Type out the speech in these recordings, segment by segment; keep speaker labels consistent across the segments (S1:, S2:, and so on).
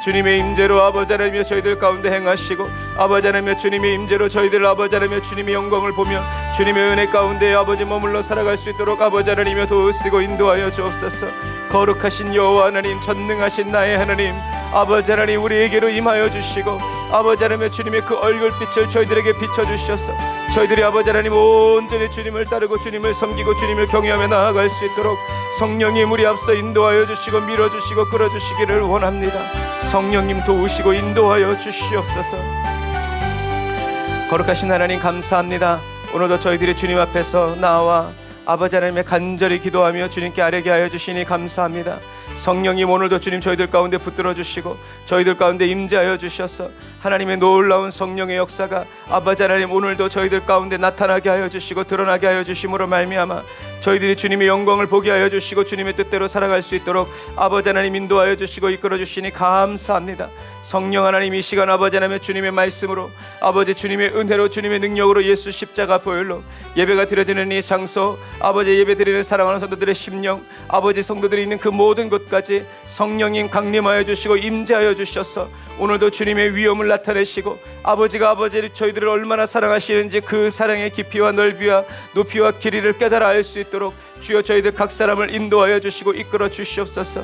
S1: 주님의 임재로 아버지 하나님이여 저희들 가운데 행하시고, 아버지 하나님이여 주님의 임재로 저희들 아버지 하나님이여 주님의 영광을 보며 주님의 은혜 가운데 아버지 머물러 살아갈 수 있도록 아버지 하나님이여 도우시고 인도하여 주옵소서. 거룩하신 여호와 하나님, 전능하신 나의 하나님, 아버지 하나님 우리에게로 임하여 주시고, 아버지 하나님의 주님의 그 얼굴빛을 저희들에게 비춰주셔서 저희들이 아버지 하나님 온전히 주님을 따르고 주님을 섬기고 주님을 경외하며 나아갈 수 있도록 성령님 우리 앞서 인도하여 주시고 밀어주시고 끌어주시기를 원합니다. 성령님 도우시고 인도하여 주시옵소서. 거룩하신 하나님 감사합니다. 오늘도 저희들이 주님 앞에서 나와 아버지 하나님의 간절히 기도하며 주님께 아뢰게 하여 주시니 감사합니다. 성령님 오늘도 주님 저희들 가운데 붙들어 주시고 저희들 가운데 임재하여 주셔서 하나님의 놀라운 성령의 역사가 아버지 하나님 오늘도 저희들 가운데 나타나게 하여 주시고 드러나게 하여 주심으로 말미암아 저희들이 주님의 영광을 보게 하여 주시고 주님의 뜻대로 살아갈 수 있도록 아버지 하나님 인도하여 주시고 이끌어 주시니 감사합니다. 성령 하나님 이 시간 아버지 하나님의 주님의 말씀으로 아버지 주님의 은혜로 주님의 능력으로 예수 십자가 보혈로 예배가 드려지는 이 장소 아버지 예배 드리는 사랑하는 성도들의 심령 아버지 성도들이 있는 그 모든 곳까지 성령님 강림하여 주시고 임재하여 주셔서 오늘도 주님의 위엄을 나타내시고 아버지가 아버지 저희들을 얼마나 사랑하시는지 그 사랑의 깊이와 넓이와 높이와 길이를 깨달아 알 수 있도록 주여 저희들 각 사람을 인도하여 주시고 이끌어 주시옵소서.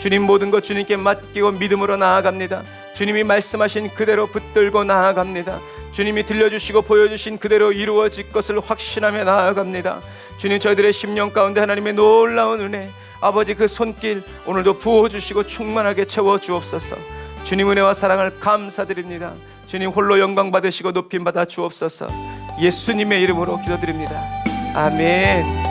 S1: 주님 모든 것 주님께 맡기고 믿음으로 나아갑니다. 주님이 말씀하신 그대로 붙들고 나아갑니다. 주님이 들려주시고 보여주신 그대로 이루어질 것을 확신하며 나아갑니다. 주님 저희들의 심령 가운데 하나님의 놀라운 은혜 아버지 그 손길 오늘도 부어주시고 충만하게 채워주옵소서. 주님 은혜와 사랑을 감사드립니다. 주님 홀로 영광 받으시고 높임 받아 주옵소서. 예수님의 이름으로 기도드립니다. 아멘.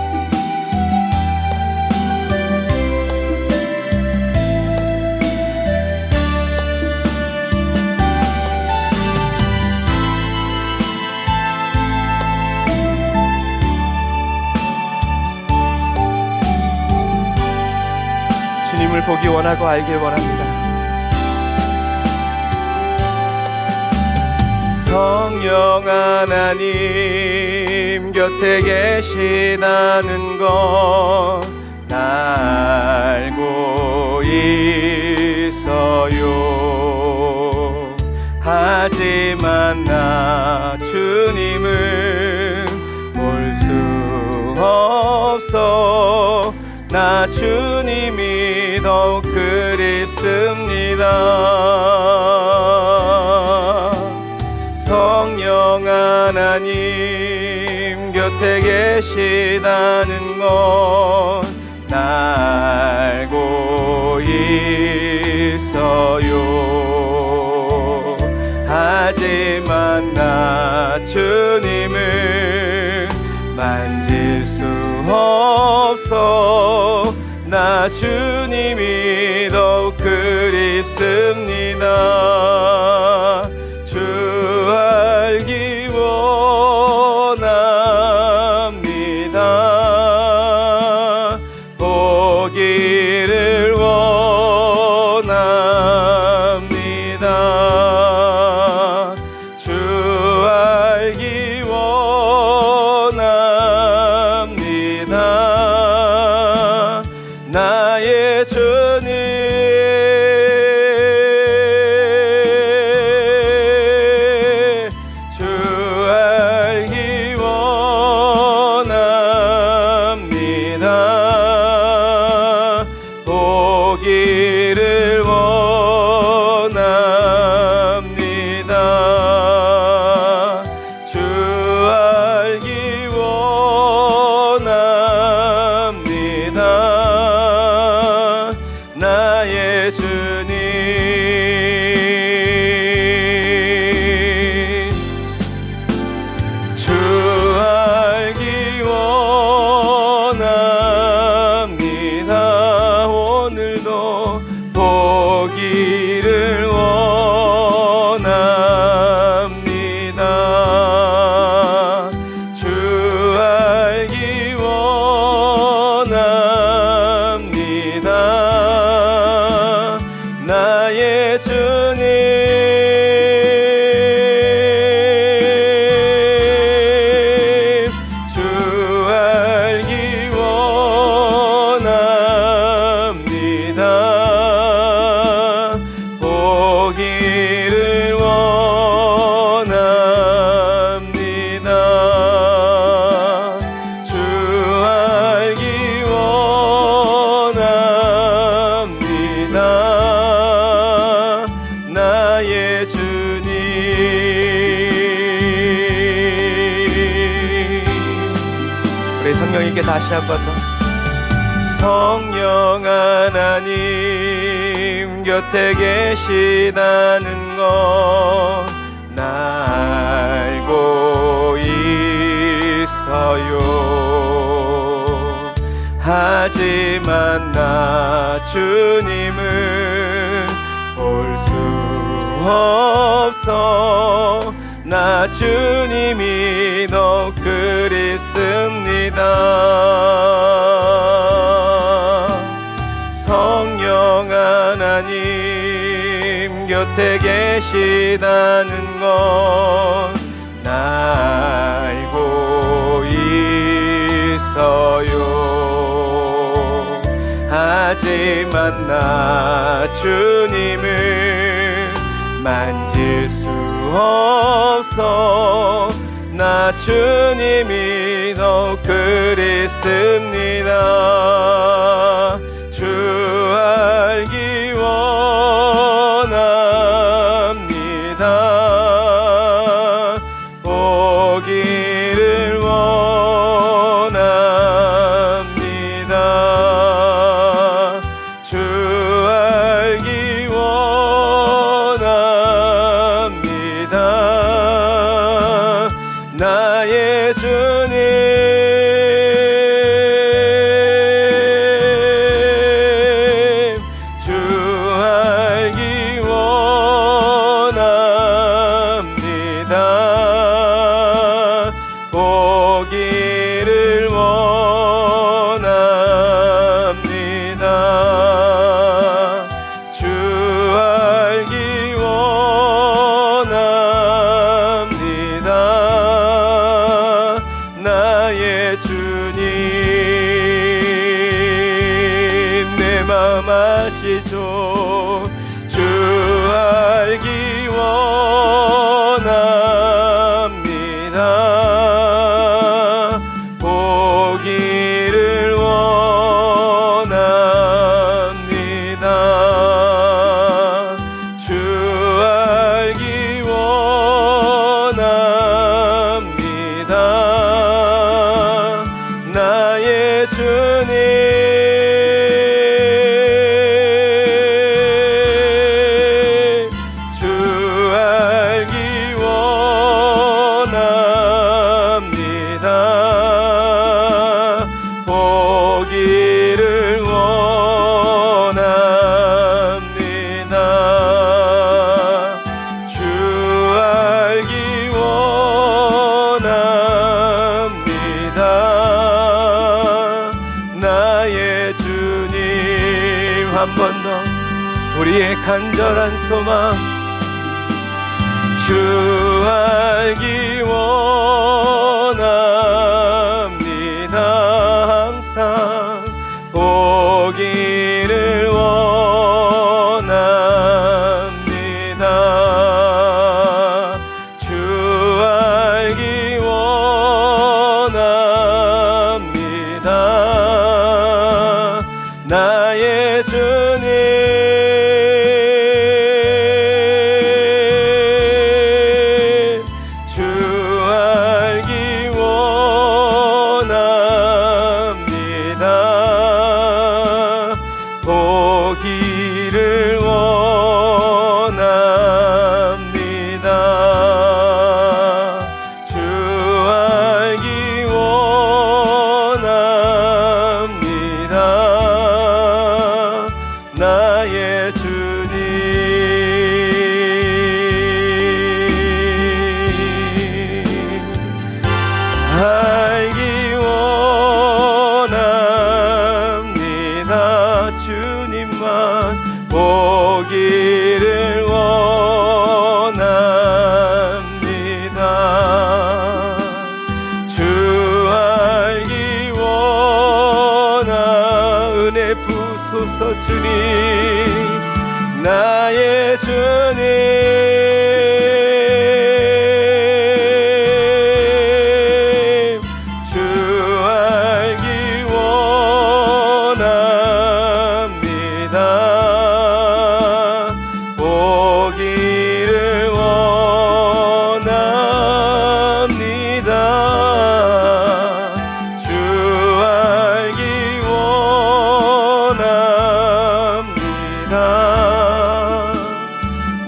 S1: 주님을 보기 원하고 알길 원합니다. 성령 하나님 곁에 계시다는 것 알고 있어요. 하지만 나 주님을 볼 수 없어 나 주님이 더욱 그립습니다. 성령 하나님 곁에 계시다는 것 알고 있어요. 하지만 나 주님을 만질 수 없어 나 주님이 더욱 그립습니다. 주 알기 원합니다. 보기를 원합니다. 주 알기 원합니다. 나의 주님 주 알기 원합니다. 보기를 원합니다. 주 알기 원합니다. 나의 주님 주 알기 원합니다. 오늘도 보기를 원합니다. 주 알기 원합니다. 나의 주님 주 알기 원합니다. 보기를 원합니다. 주 알기 원합니다. 나의 주님. 우리 성령님께 다시 한 번 더. 성령 하나님 곁에 계시다는 것 나 알고 있어요. 하지만 나 주님을 볼 수 없어. 나 주님이 더 그립습니다. 성령 하나님 곁에 계시다는 것 나 알고 있어요. 하지만 나 주님을 만질 수 없어. 나 주님이 더 그립습니다. 주 알기 원합니다. 보기를 원합니다. 주 알기 원합니다. 나의 주님. 보기를 원합니다. 주 알기 원합니다. 나의 주님. 내 맘 아시죠? 주 알기 원합니다. 보기를 원합니다. 주 알기 원합니다. 나의 주님. 주 알기 원합니다. 보기를 원합니다. 주 알기 원합니다. 나의 주님. 한 번 더 우리의 간절한 소망. 주 알기 원합니다. 항상 보기를 원합니다. 주 알기 원합니다. 나의 주님. 주 알기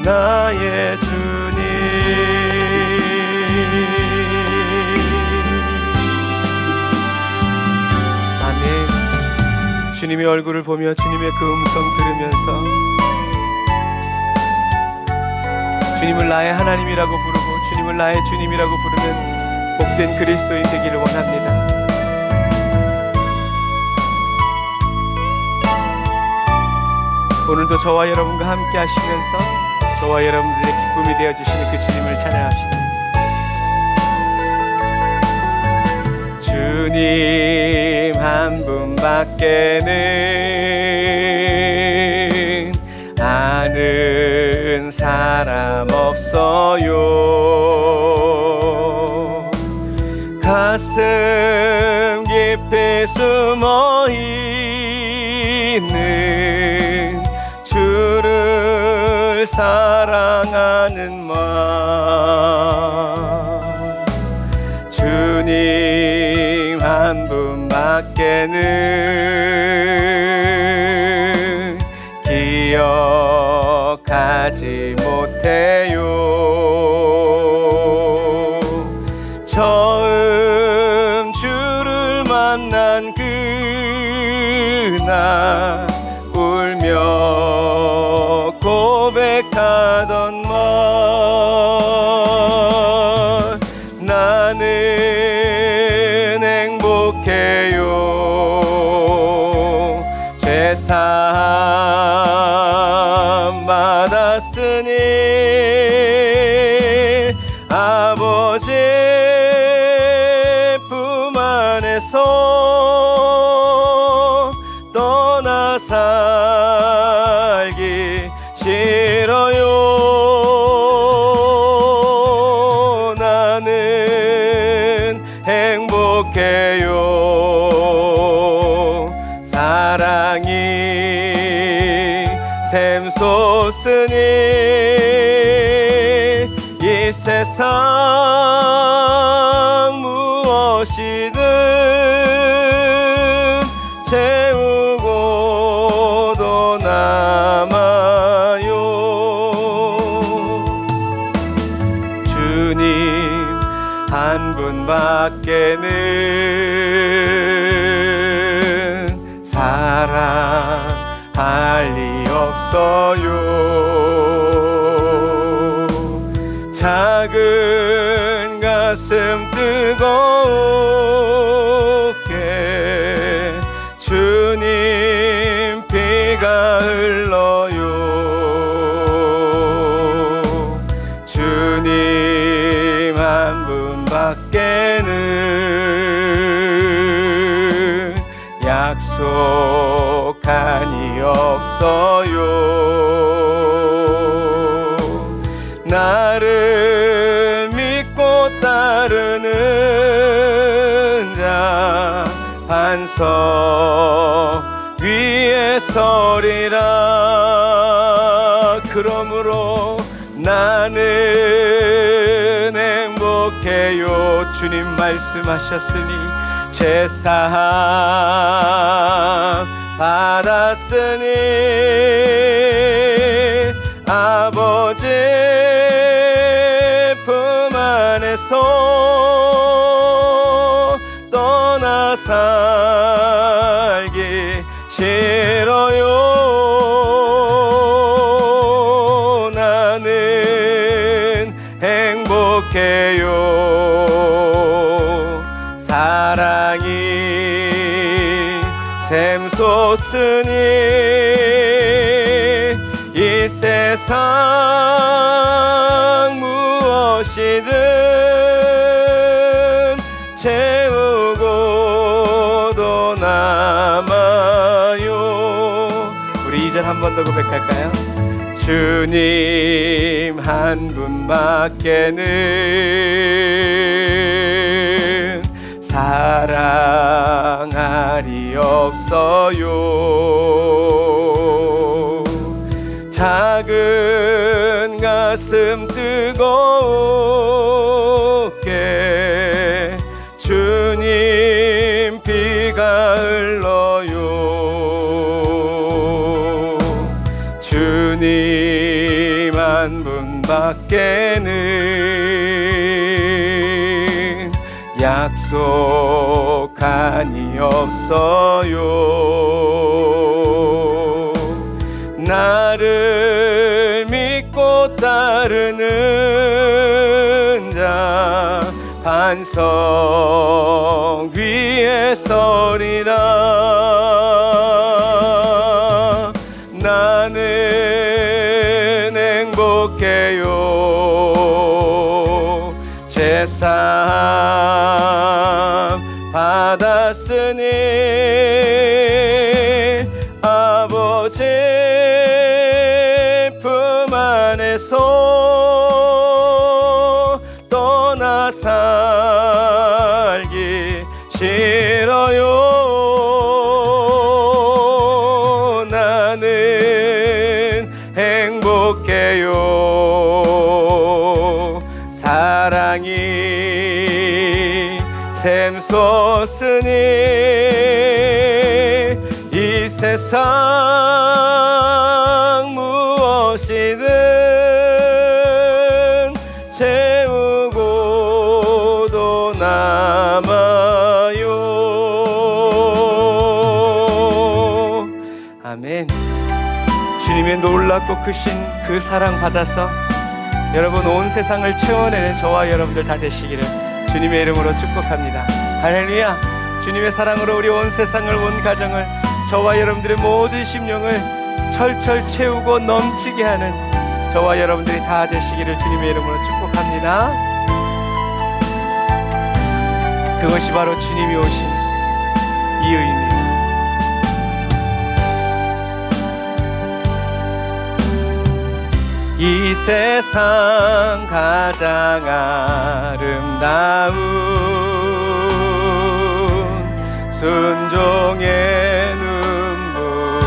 S1: 나의 주님. 아멘. 주님의 얼굴을 보며 주님의 그 음성 들으면서 주님을 나의 하나님이라고 부르고 주님을 나의 주님이라고 부르는 복된 그리스도인 되기를 원합니다. 오늘도 저와 여러분과 함께 하시면서 저와 여러분들의 기쁨이 되어주시는 그 주님을 찬양합시다. 주님 한 분밖에는 아는 사람 없어요. 가슴 깊이 숨어 있는 주를 사랑하는 마음. 주님 한 분밖에는 기억하지 못해요. 처음 주를 만난 그날 울며 고백하던 말, 나는 행복해요. 죄사함 받았으니 아버지 품 안에서 떠나 살기 싫어요. 나는 행복해요. 사랑이 샘솟으니 이 세상 무엇이든 채우고도 남아요. 주님 한 분밖에는 사랑할 리 없어요. 작은 가슴 뜨겁게 주님 피가 흘러요. 주님 한 분밖에는 약속하니 없어요. 나를 믿고 따르는 자 반석 위에 서리라. 그러므로 나는 행복해요. 주님 말씀하셨으니 죄사함 받았으니 아버지 품 안에서 떠나 살기 싫어요. 나는 행복해요. 사랑이 샘솟으니 이 세상 무엇이든 채우고도 남아요. 우리 2절 한 번 더 고백할까요? 주님 한 분밖에는 사랑할 리 없어요. 작은 가슴 뜨겁게 주님 피가 흘러요. 주님 한 분 밖에는 약속하니 없어요. 나를 믿고 따르는 자 반석 위에 서리라. 나는 행복해요. 제삼 받았으니 아버지 품 안에서 떠나 살기 싫어요. 나는 행복해요. 사랑이 샘솟으니 이 세상 무엇이든 채우고도 남아요. 아멘. 주님의 놀랍고 크신 그 사랑 받아서 여러분 온 세상을 채워내는 저와 여러분들 다 되시기를 주님의 이름으로 축복합니다. 할렐루야. 주님의 사랑으로 우리 온 세상을, 온 가정을, 저와 여러분들의 모든 심령을 철철 채우고 넘치게 하는 저와 여러분들이 다 되시기를 주님의 이름으로 축복합니다. 그것이 바로 주님이 오신 이유입니다. 이 세상 가장 아름다운 순종의 눈물,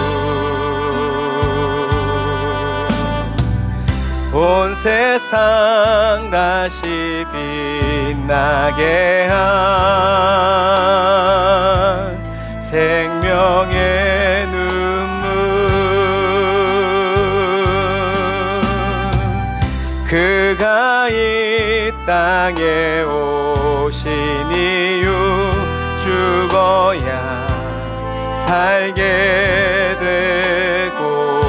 S1: 온 세상 다시 빛나게 한 생명의 눈물, 그가 이 땅에 오신 이유 죽어야 살게 되고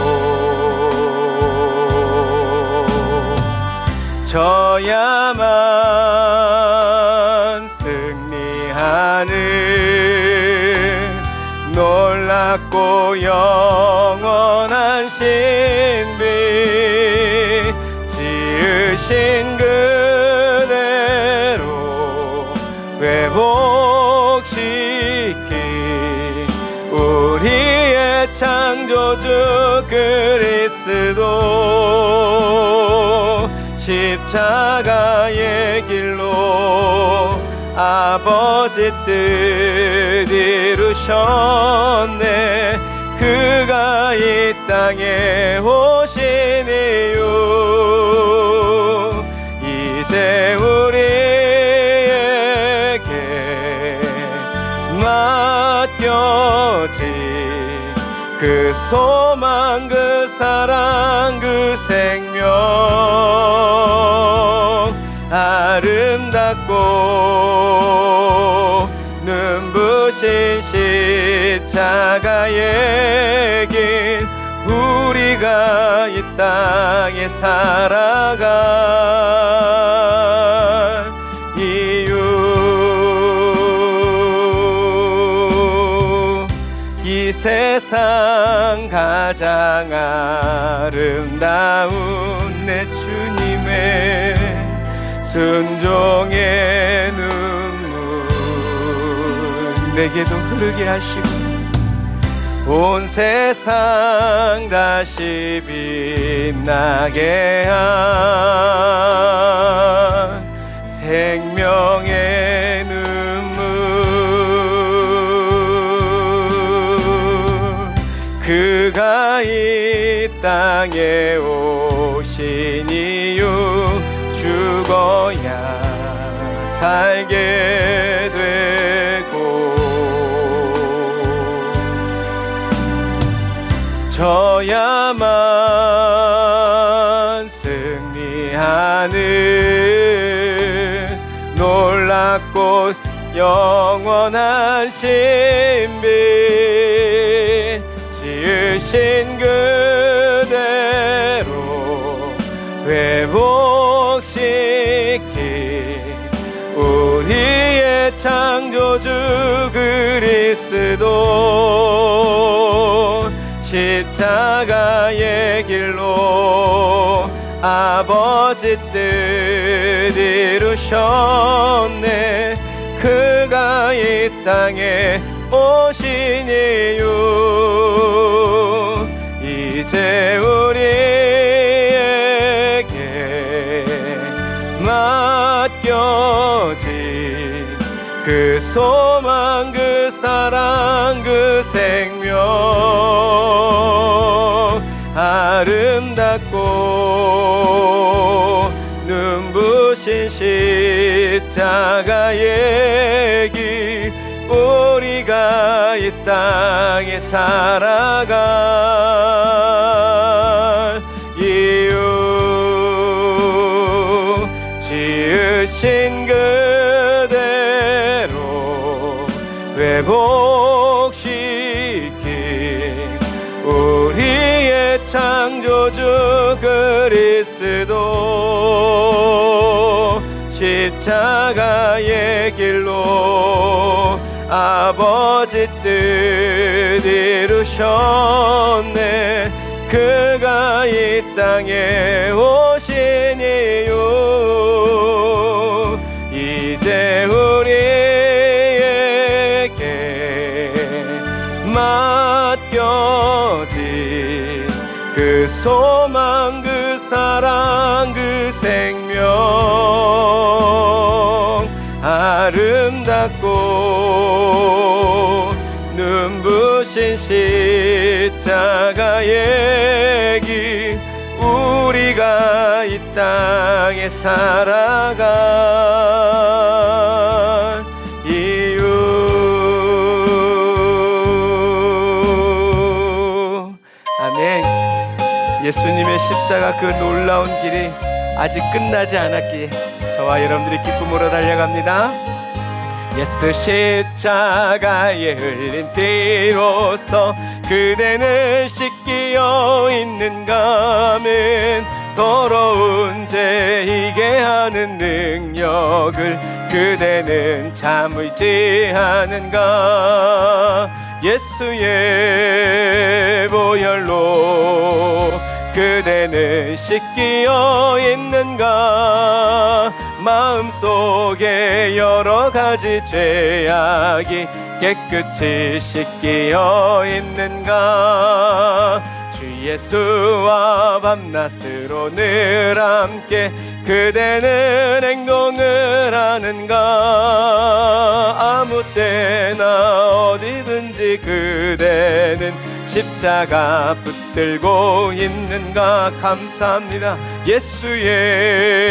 S1: 져야만 승리하는 놀랍고 영원한 신비, 지으신 그대로 회복시킨 우리의 창조주 그리스도, 십자가의 길로 아버지 뜻 이루셨네. 그가 이 땅에 오신 이유 이제 우리에게 맡겨진 그 소망, 그 사랑, 그 생명, 아름답고 눈부신 십자가의 길, 우리가 이 땅에 살아갈 이유, 이 세상 가장 아름다운 내 주님의 순종의 눈물 내게도 흐르게 하시고 온 세상 다시 빛나게 한 생명의 눈물, 그가 이 땅에 오신 이유 죽어야 살게 되고 져야만 아름답고 영원한 신비 지으신 그대로 회복시킨 우리의 창조주 그리스도 십자가의 길로 아버지 뜻 이루셨네. 그가 이 땅에 오신 이유 이제 우리에게 맡겨진 그 소망 그 사랑 그 생명 아름답고 눈부신 십자가의 길 우리가 이 땅에 살아갈 이유 지으신 그대로 회복시킨 우리의 창조주 그리스도 십자가의 길로 아버지 뜻 이루셨네. 그가 이 땅에 오신 이유 이제 우리에게 맡겨진 그 소망 그 사랑 그 생명 아름답고 눈부신 십자가의 길 우리가 이 땅에 살아갈 이유. 아멘. 예수님의 십자가 그 놀라운 길이 아직 끝나지 않았기에 저와 여러분들이 기쁨으로 달려갑니다. 예수 십자가에 흘린 피로써 그대는 씻기어 있는가면 더러운 죄이게 하는 능력을 그대는 참 의지하는가. 예수의 보혈로 그대는 씻기어 있는가. 마음속에 여러 가지 죄악이 깨끗이 씻기어 있는가. 주 예수와 밤낮으로 늘 함께 그대는 행동을 하는가. 아무 때나 어디든지 그대는 십자가 붙들고 있는가. 감사합니다. 예수의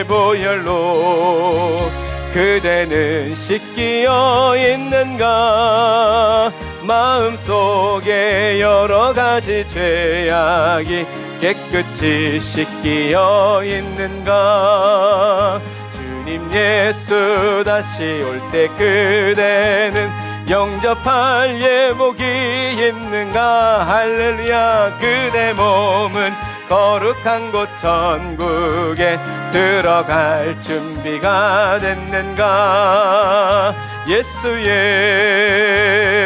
S1: 보혈로 그대는 씻기어 있는가. 마음속에 여러 가지 죄악이 깨끗이 씻기어 있는가. 주님 예수 다시 올 때 그대는 영접할 예복이 있는가. 할렐루야. 그대 몸은 거룩한 곳 천국에 들어갈 준비가 됐는가. 예수의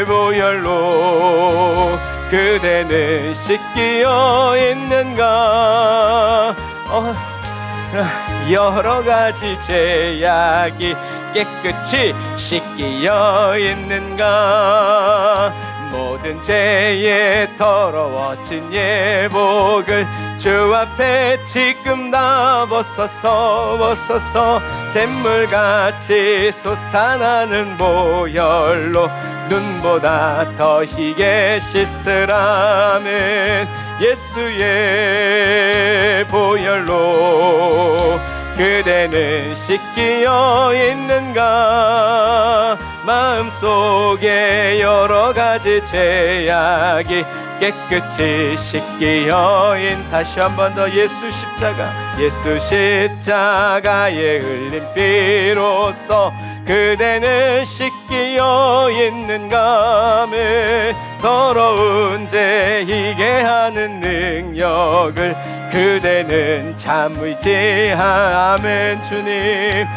S1: 보혈로 그대는 씻기어 있는가. 여러 가지 죄악이 깨끗이 씻기어 있는가. 모든 죄에 더러워진 예복을 주 앞에 지금 다 벗어서 샘물같이 솟아나는 보혈로 눈보다 더 희게 씻으라면 예수의 보혈로 그대는 씻기어 있는가. 마음속에 여러 가지 죄악이 깨끗이 씻기어인. 다시 한 번 더 예수 십자가, 예수 십자가의 흘린 피로써 그대는 씻기어 있는가. 아멘. 더러운 죄 이게 하는 능력을 그대는 참 의지하면. 주님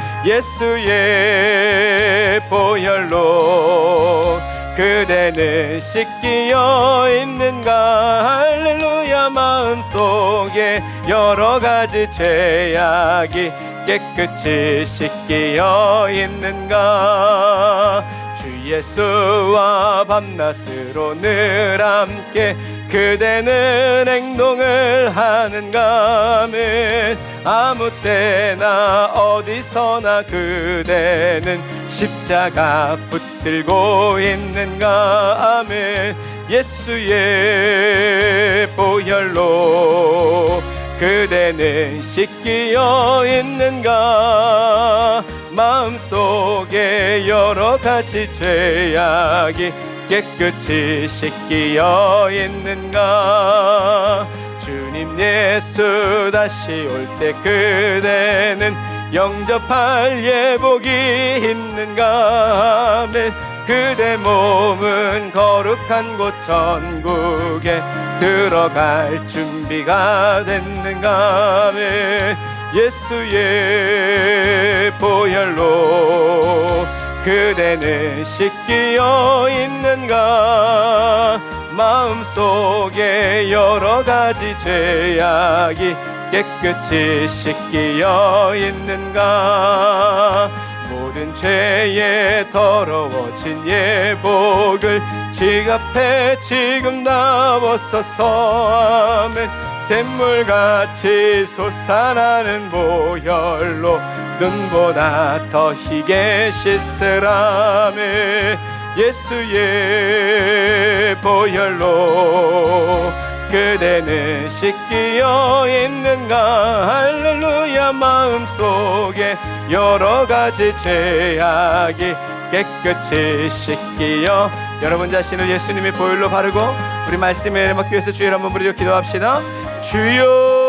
S1: 예수의 보혈로 그대는 씻기어 있는가. 할렐루야. 마음속에 여러가지 죄악이 깨끗이 씻기어 있는가. 주 예수와 밤낮으로 늘 함께 그대는 행동을 하는가. 아멘. 아무 때나 어디서나 그대는 십자가 붙들고 있는가. 아멘. 예수의 보혈로 그대는 씻기어 있는가. 마음속에 여러가지 죄악이 깨끗이 씻기어 있는가. 주님 예수 다시 올 때 그대는 영접할 예복이 있는가. 아멘. 그대 몸은 거룩한 곳 천국에 들어갈 준비가 됐는가. 아멘. 예수의 보혈로 그대는 씻기어 있는가. 마음속에 여러가지 죄악이 깨끗이 씻기어 있는가. 모든 죄에 더러워진 예복을 지갑에 지금 담았소서. 아멘. 샘물같이 솟아나는 보혈로 눈보다 더 희게 씻으라매. 예수의 보혈로 그대는 씻기어 있는가. 할렐루야. 마음속에 여러가지 죄악이 깨끗이 씻기어. 여러분 자신을 예수님의 보혈로 바르고 우리 말씀에 맡기 위해서 주여 한번 부르짖어 기도합시다. 주여.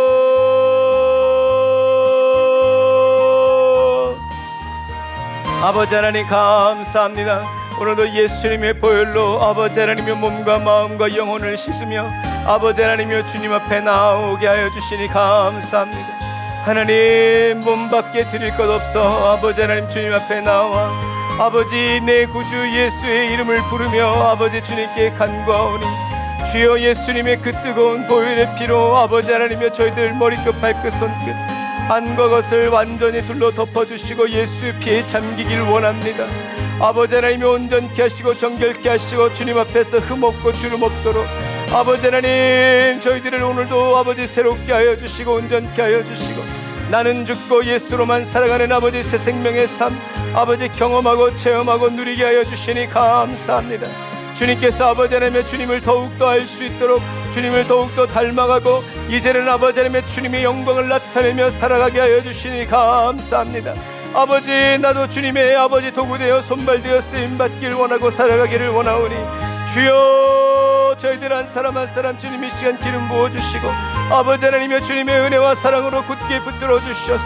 S1: 아버지 하나님 감사합니다. 오늘도 예수님의 보혈로 아버지 하나님의 몸과 마음과 영혼을 씻으며 아버지 하나님이여 주님 앞에 나오게 하여 주시니 감사합니다. 하나님 몸밖에 드릴 것 없어 아버지 하나님 주님 앞에 나와 아버지 내 구주 예수의 이름을 부르며 아버지 주님께 간구하오니 주여 예수님의 그 뜨거운 보혈의 피로 아버지 하나님이여 저희들 머리끝 발끝 손끝 안과 겉을 완전히 둘러 덮어주시고 예수의 피에 잠기길 원합니다. 아버지 하나님이 온전케 하시고 정결케 하시고 주님 앞에서 흠없고 주름 없도록 아버지 하나님 저희들을 오늘도 아버지 새롭게 하여 주시고 온전케 하여 주시고 나는 죽고 예수로만 살아가는 아버지 새 생명의 삶 아버지 경험하고 체험하고 누리게 하여 주시니 감사합니다. 주님께서 아버지 하나님의 주님을 더욱더 알 수 있도록 주님을 더욱더 닮아가고 이제는 아버지 하나님의 주님의 영광을 나타내며 살아가게 하여 주시니 감사합니다. 아버지 나도 주님의 아버지 도구되어 손발되어 쓰임받길 원하고 살아가기를 원하오니 주여 저희들 한 사람 한 사람 주님의 시간 기름 부어주시고 아버지 하나님의 주님의 은혜와 사랑으로 굳게 붙들어 주셔서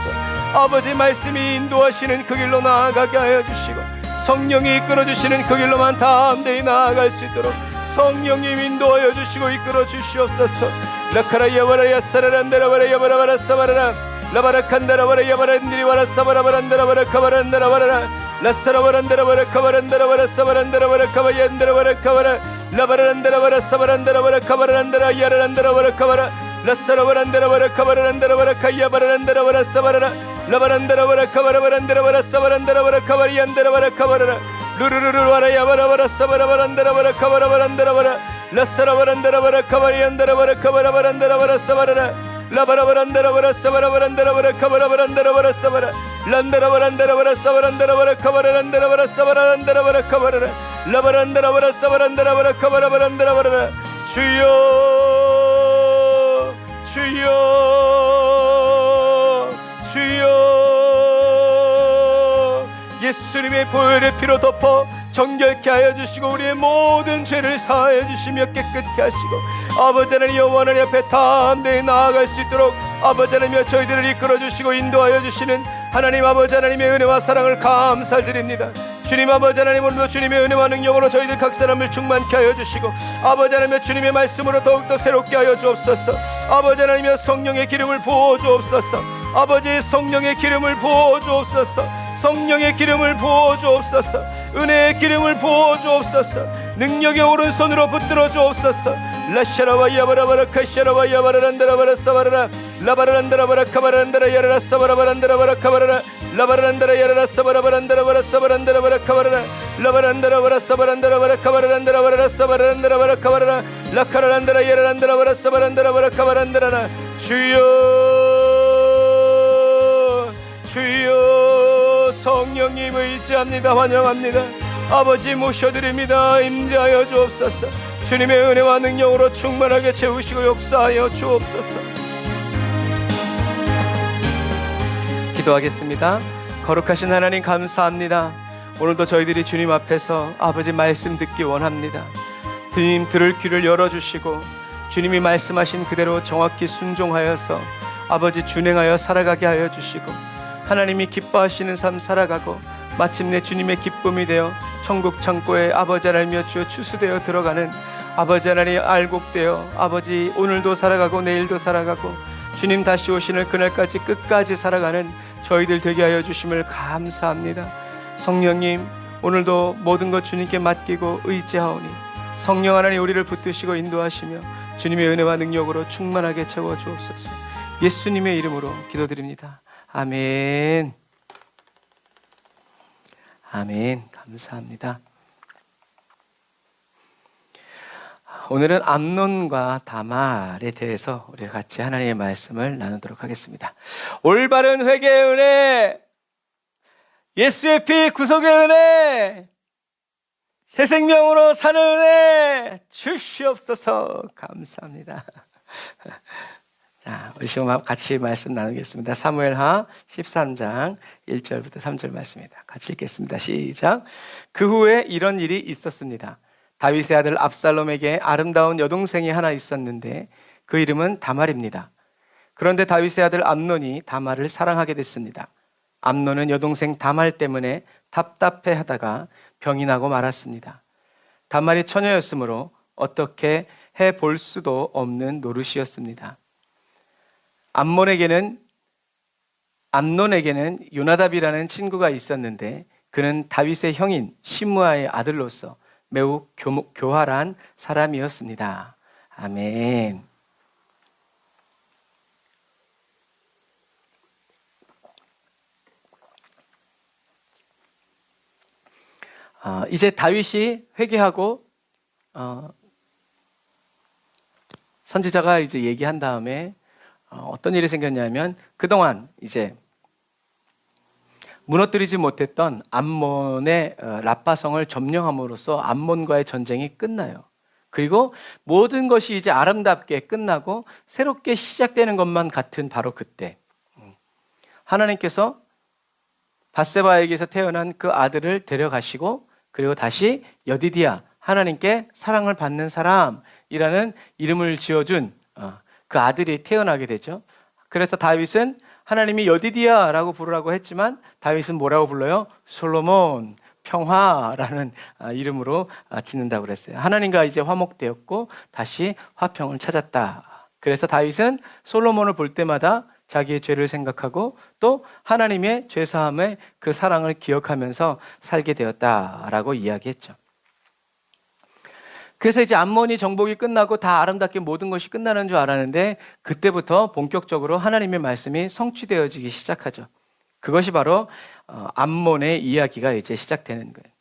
S1: 아버지 말씀이 인도하시는 그 길로 나아가게 하여 주시고 성령이 이끌어주시는 그 길로만 담대히 나아갈 수 있도록 성령님 인도하여 주시고 이끌어 주시옵소서. 라카라야바라야 사라란다라바라야 바라바라 사바라라 라바라칸다라바라야 바란디리바라 사바라바란다라바라 카바란다라바라라 라사라바란다라바라 카바란다라바라 사바란다라바라 카바얀다라바라 카바라 라바란다라바라 사바란다라바라 카바란다라 야라란다라바라 카바라 라사라바란다라바라 카바란다라바라 카야바란다라바라 사바라라 라바란다라바라 카바라바란다라바라 사바란다라바라 카바리안다라바라 카바라라 루루루루 와라야바라바라 사바라바란다라바라 카바라바란다라바라 라사라바란다라바라 카바리안다라바라 카바라바란다라바라 사바라라 라바라바란다라바라 사바라바란다라바라 카바라바란다라바라 사바라 란다라바란다라바라 사바란다라바라 카바라란다라바라 사바란다라바라 카바라라 라바란다라바라 사바란다라바라 카바라바란다라바라 주여 주여 주여 예수님의 보혈의 피로 덮어 정결케 하여 주시고 우리의 모든 죄를 사하여 주시며 깨끗게 하시고 아버지 하나님 여호와 하나님 앞에 담대히 나아갈 수 있도록 아버지 하나님여 저희들을 이끌어 주시고 인도하여 주시는 하나님 아버지 하나님의 은혜와 사랑을 감사드립니다. 주님 아버지 하나님 오늘도 주님의 은혜와 능력으로 저희들 각 사람을 충만케 하여 주시고 아버지 하나님여 주님의 말씀으로 더욱더 새롭게 하여 주옵소서. 아버지 하나님여 성령의 기름을 부어 주옵소서. 아버지 성령의 기름을 부어 주옵소서. 성령의 기름을 부어 주옵소서. 은혜의 기름을 부어 주옵소서. 능력의 오른손으로 붙들어 주옵소서. 라샤라와 야바라바라 카샤라와 야바라란다라바라 사바라라 라바라란다라바라 카바라란다라 야라라 사바라바란다라바라 카바라라 라바라란다라 야라라 사바라바란다라바라 사바란다라바라 카바라라 라바란다라바라 사바란다라바라 카바라란다라바라 사바란다라바라 카바라라 라카라란다라 야라란다라바라 사바란다라바라 카바란다라나 주여 주여 성령님 의지합니다. 환영합니다. 아버지 모셔드립니다. 임재하여 주옵소서. 주님의 은혜와 능력으로 충만하게 채우시고 역사하여 주옵소서. 기도하겠습니다. 거룩하신 하나님 감사합니다. 오늘도 저희들이 주님 앞에서 아버지 말씀 듣기 원합니다. 주님 들을 귀를 열어주시고 주님이 말씀하신 그대로 정확히 순종하여서 아버지 준행하여 살아가게 하여 주시고 하나님이 기뻐하시는 삶 살아가고 마침내 주님의 기쁨이 되어 천국 창고에 아버지 하나님이여 주여 추수되어 들어가는 아버지 하나님 알곡되어 아버지 오늘도 살아가고 내일도 살아가고 주님 다시 오시는 그날까지 끝까지 살아가는 저희들 되게 하여 주심을 감사합니다. 성령님 오늘도 모든 것 주님께 맡기고 의지하오니 성령 하나님 우리를 붙드시고 인도하시며 주님의 은혜와 능력으로 충만하게 채워 주옵소서. 예수님의 이름으로 기도드립니다. 아멘. 아멘. 감사합니다. 오늘은 암논과 다말에 대해서 우리가 같이 하나님의 말씀을 나누도록 하겠습니다. 올바른 회개의 은혜, 예수의 피 구속의 은혜, 새 생명으로 사는 은혜 주시옵소서. 감사합니다. 자, 우리 지금 같이 말씀 나누겠습니다. 사무엘하 13장 1절부터 3절 말씀입니다. 같이 읽겠습니다. 시작. 그 후에 이런 일이 있었습니다. 다윗의 아들 압살롬에게 아름다운 여동생이 하나 있었는데 그 이름은 다말입니다. 그런데 다윗의 아들 암논이 다말을 사랑하게 됐습니다. 암논은 여동생 다말 때문에 답답해하다가 병이 나고 말았습니다. 다말이 처녀였으므로 어떻게 해볼 수도 없는 노릇이었습니다. 암논에게는 요나답이라는 친구가 있었는데 그는 다윗의 형인 시므아의 아들로서 매우 교활한 사람이었습니다. 아멘. 이제 다윗이 회개하고 선지자가 이제 얘기한 다음에 어떤 일이 생겼냐면 그동안 이제 무너뜨리지 못했던 암몬의 라빠성을 점령함으로써 암몬과의 전쟁이 끝나요. 그리고 모든 것이 이제 아름답게 끝나고 새롭게 시작되는 것만 같은 바로 그때 하나님께서 밧세바에게서 태어난 그 아들을 데려가시고 그리고 다시 여디디야 하나님께 사랑을 받는 사람이라는 이름을 지어준 그 아들이 태어나게 되죠. 그래서 다윗은 하나님이 여디디야라고 부르라고 했지만 다윗은 뭐라고 불러요? 솔로몬, 평화라는 이름으로 짓는다고 그랬어요. 하나님과 이제 화목되었고 다시 화평을 찾았다. 그래서 다윗은 솔로몬을 볼 때마다 자기의 죄를 생각하고 또 하나님의 죄사함의 그 사랑을 기억하면서 살게 되었다라고 이야기했죠. 그래서 이제 암몬이 정복이 끝나고 다 아름답게 모든 것이 끝나는 줄 알았는데 그때부터 본격적으로 하나님의 말씀이 성취되어지기 시작하죠. 그것이 바로 암몬의 이야기가 이제 시작되는 거예요.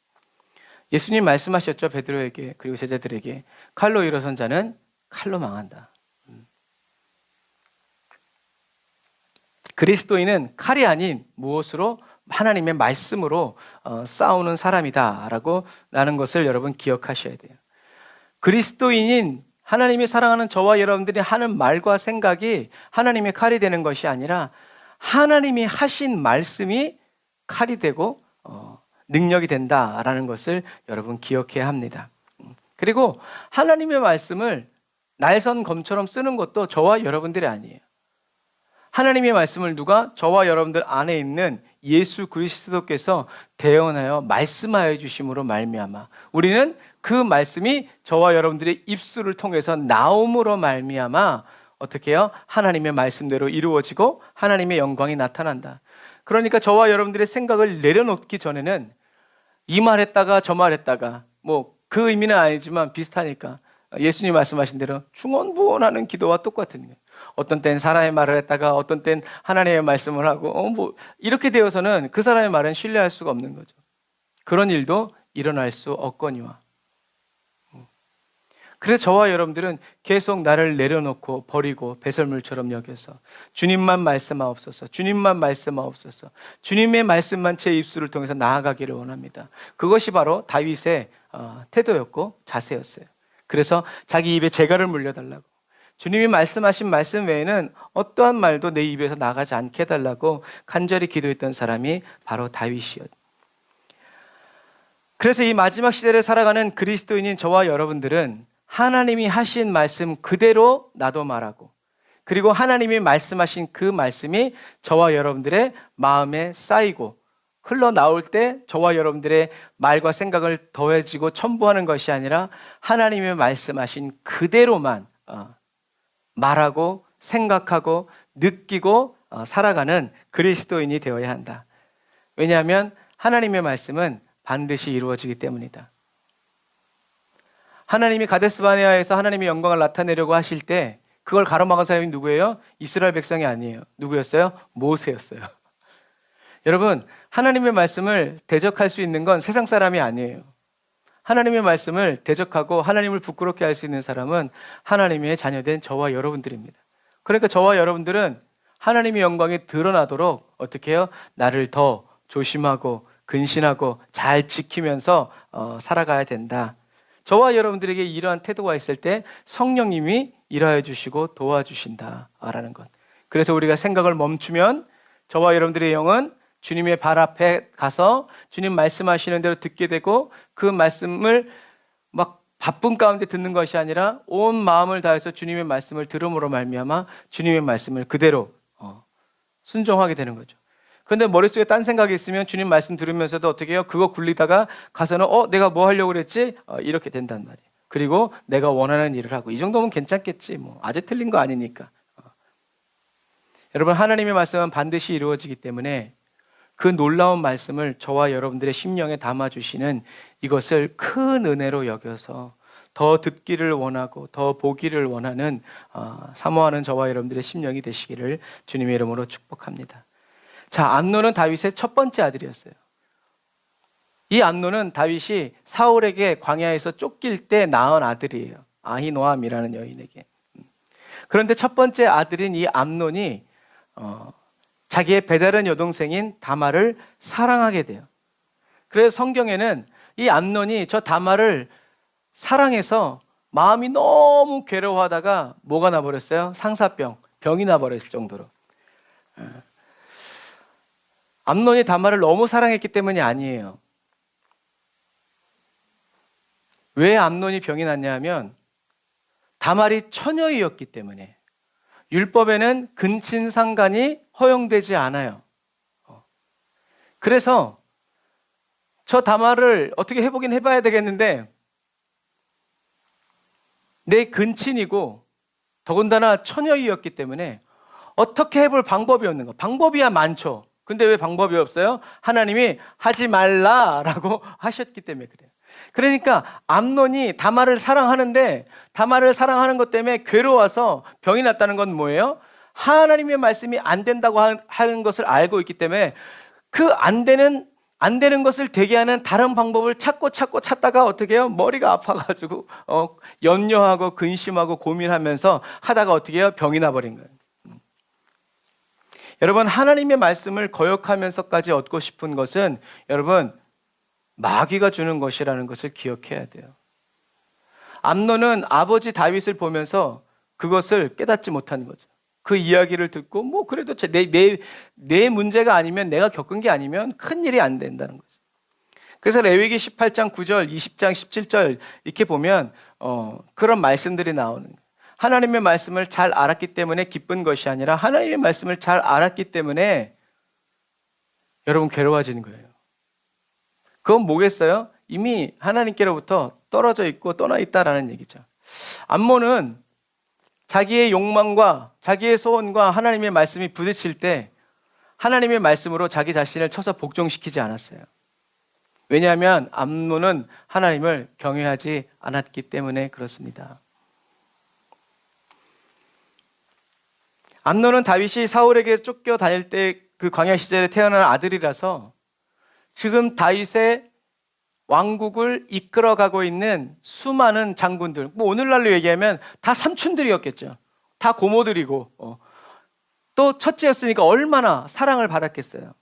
S1: 예수님 말씀하셨죠. 베드로에게 그리고 제자들에게 칼로 일어선 자는 칼로 망한다. 그리스도인은 칼이 아닌 무엇으로? 하나님의 말씀으로 싸우는 사람이다라고 라는 것을 여러분 기억하셔야 돼요. 그리스도인인 하나님이 사랑하는 저와 여러분들이 하는 말과 생각이 하나님의 칼이 되는 것이 아니라 하나님이 하신 말씀이 칼이 되고 능력이 된다라는 것을 여러분 기억해야 합니다. 그리고 하나님의 말씀을 날선 검처럼 쓰는 것도 저와 여러분들이 아니에요. 하나님의 말씀을 누가? 저와 여러분들 안에 있는 예수 그리스도께서 대언하여 말씀하여 주심으로 말미암아 우리는 그 말씀이 저와 여러분들의 입술을 통해서 나옴으로 말미암아 어떻게 해요? 하나님의 말씀대로 이루어지고 하나님의 영광이 나타난다. 그러니까 저와 여러분들의 생각을 내려놓기 전에는 이 말했다가 저 말했다가 뭐 그 의미는 아니지만 비슷하니까 예수님 말씀하신 대로 중언부언하는 기도와 똑같은 거예요. 어떤 땐 사람의 말을 했다가 어떤 땐 하나님의 말씀을 하고 뭐 이렇게 되어서는 그 사람의 말은 신뢰할 수가 없는 거죠. 그런 일도 일어날 수 없거니와. 그래서 저와 여러분들은 계속 나를 내려놓고 버리고 배설물처럼 여겨서 주님만 말씀하옵소서, 주님만 말씀하옵소서, 주님의 말씀만 제 입술을 통해서 나아가기를 원합니다. 그것이 바로 다윗의 태도였고 자세였어요. 그래서 자기 입에 재갈을 물려달라고, 주님이 말씀하신 말씀 외에는 어떠한 말도 내 입에서 나가지 않게 해달라고 간절히 기도했던 사람이 바로 다윗이었어요. 그래서 이 마지막 시대를 살아가는 그리스도인인 저와 여러분들은 하나님이 하신 말씀 그대로 나도 말하고, 그리고 하나님이 말씀하신 그 말씀이 저와 여러분들의 마음에 쌓이고 흘러나올 때 저와 여러분들의 말과 생각을 더해지고 첨부하는 것이 아니라 하나님의 말씀하신 그대로만 말하고 생각하고 느끼고 살아가는 그리스도인이 되어야 한다. 왜냐하면 하나님의 말씀은 반드시 이루어지기 때문이다. 하나님이 가데스바네아에서 하나님의 영광을 나타내려고 하실 때 그걸 가로막은 사람이 누구예요? 이스라엘 백성이 아니에요. 누구였어요? 모세였어요. 여러분, 하나님의 말씀을 대적할 수 있는 건 세상 사람이 아니에요. 하나님의 말씀을 대적하고 하나님을 부끄럽게 할 수 있는 사람은 하나님의 자녀된 저와 여러분들입니다. 그러니까 저와 여러분들은 하나님의 영광이 드러나도록 어떻게 해요? 나를 더 조심하고 근신하고 잘 지키면서 살아가야 된다. 저와 여러분들에게 이러한 태도가 있을 때 성령님이 일하여 주시고 도와주신다라는 것. 그래서 우리가 생각을 멈추면 저와 여러분들의 영은 주님의 발 앞에 가서 주님 말씀하시는 대로 듣게 되고, 그 말씀을 막 바쁜 가운데 듣는 것이 아니라 온 마음을 다해서 주님의 말씀을 들음으로 말미암아 주님의 말씀을 그대로 순종하게 되는 거죠. 그런데 머릿속에 딴 생각이 있으면 주님 말씀 들으면서도 어떻게 해요? 그거 굴리다가 가서는 내가 뭐 하려고 그랬지? 이렇게 된단 말이에요. 그리고 내가 원하는 일을 하고, 이 정도면 괜찮겠지, 뭐 아주 틀린 거 아니니까. 여러분, 하나님의 말씀은 반드시 이루어지기 때문에 그 놀라운 말씀을 저와 여러분들의 심령에 담아주시는 이것을 큰 은혜로 여겨서 더 듣기를 원하고 더 보기를 원하는 사모하는 저와 여러분들의 심령이 되시기를 주님의 이름으로 축복합니다. 자, 암논은 다윗의 첫 번째 아들이었어요. 이 암논은 다윗이 사울에게 광야에서 쫓길 때 낳은 아들이에요. 아히노암이라는 여인에게. 그런데 첫 번째 아들인 이 암논이 자기의 배다른 여동생인 다말을 사랑하게 돼요. 그래서 성경에는 이 암논이 저 다말을 사랑해서 마음이 너무 괴로워하다가 뭐가 나버렸어요? 상사병, 병이 나버렸을 정도로. 암논이 다말을 너무 사랑했기 때문이 아니에요. 왜 암논이 병이 났냐 하면 다말이 처녀이었기 때문에. 율법에는 근친상간이 허용되지 않아요. 그래서 저 다말을 어떻게 해보긴 해봐야 되겠는데, 내 근친이고 더군다나 처녀이었기 때문에 어떻게 해볼 방법이 없는 거. 방법이야 많죠. 근데 왜 방법이 없어요? 하나님이 하지 말라라고 하셨기 때문에 그래요. 그러니까 암논이 다말을 사랑하는데 다말을 사랑하는 것 때문에 괴로워서 병이 났다는 건 뭐예요? 하나님의 말씀이 안 된다고 하는 것을 알고 있기 때문에 그 안 되는 것을 되게 하는 다른 방법을 찾다가 어떻게 해요? 머리가 아파가지고 염려하고 근심하고 고민하면서 하다가 어떻게 해요? 병이 나버린 거예요. 여러분, 하나님의 말씀을 거역하면서까지 얻고 싶은 것은 여러분 마귀가 주는 것이라는 것을 기억해야 돼요. 암논은 아버지 다윗을 보면서 그것을 깨닫지 못하는 거죠. 그 이야기를 듣고 뭐 그래도 내 문제가 아니면, 내가 겪은 게 아니면 큰 일이 안 된다는 거죠. 그래서 레위기 18장 9절, 20장 17절 이렇게 보면 그런 말씀들이 나오는 거예요. 하나님의 말씀을 잘 알았기 때문에 기쁜 것이 아니라 하나님의 말씀을 잘 알았기 때문에 여러분 괴로워지는 거예요. 그건 뭐겠어요? 이미 하나님께로부터 떨어져 있고 떠나 있다라는 얘기죠. 암몬은 자기의 욕망과 자기의 소원과 하나님의 말씀이 부딪힐 때 하나님의 말씀으로 자기 자신을 쳐서 복종시키지 않았어요. 왜냐하면 암논은 하나님을 경외하지 않았기 때문에 그렇습니다. 암논은 다윗이 사울에게 쫓겨다닐 때 그 광야 시절에 태어난 아들이라서 지금 다윗의 왕국을 이끌어가고 있는 수많은 장군들, 뭐 오늘날로 얘기하면 다 삼촌들이었겠죠. 다 고모들이고 또 첫째였으니까 얼마나 사랑을 받았겠어요.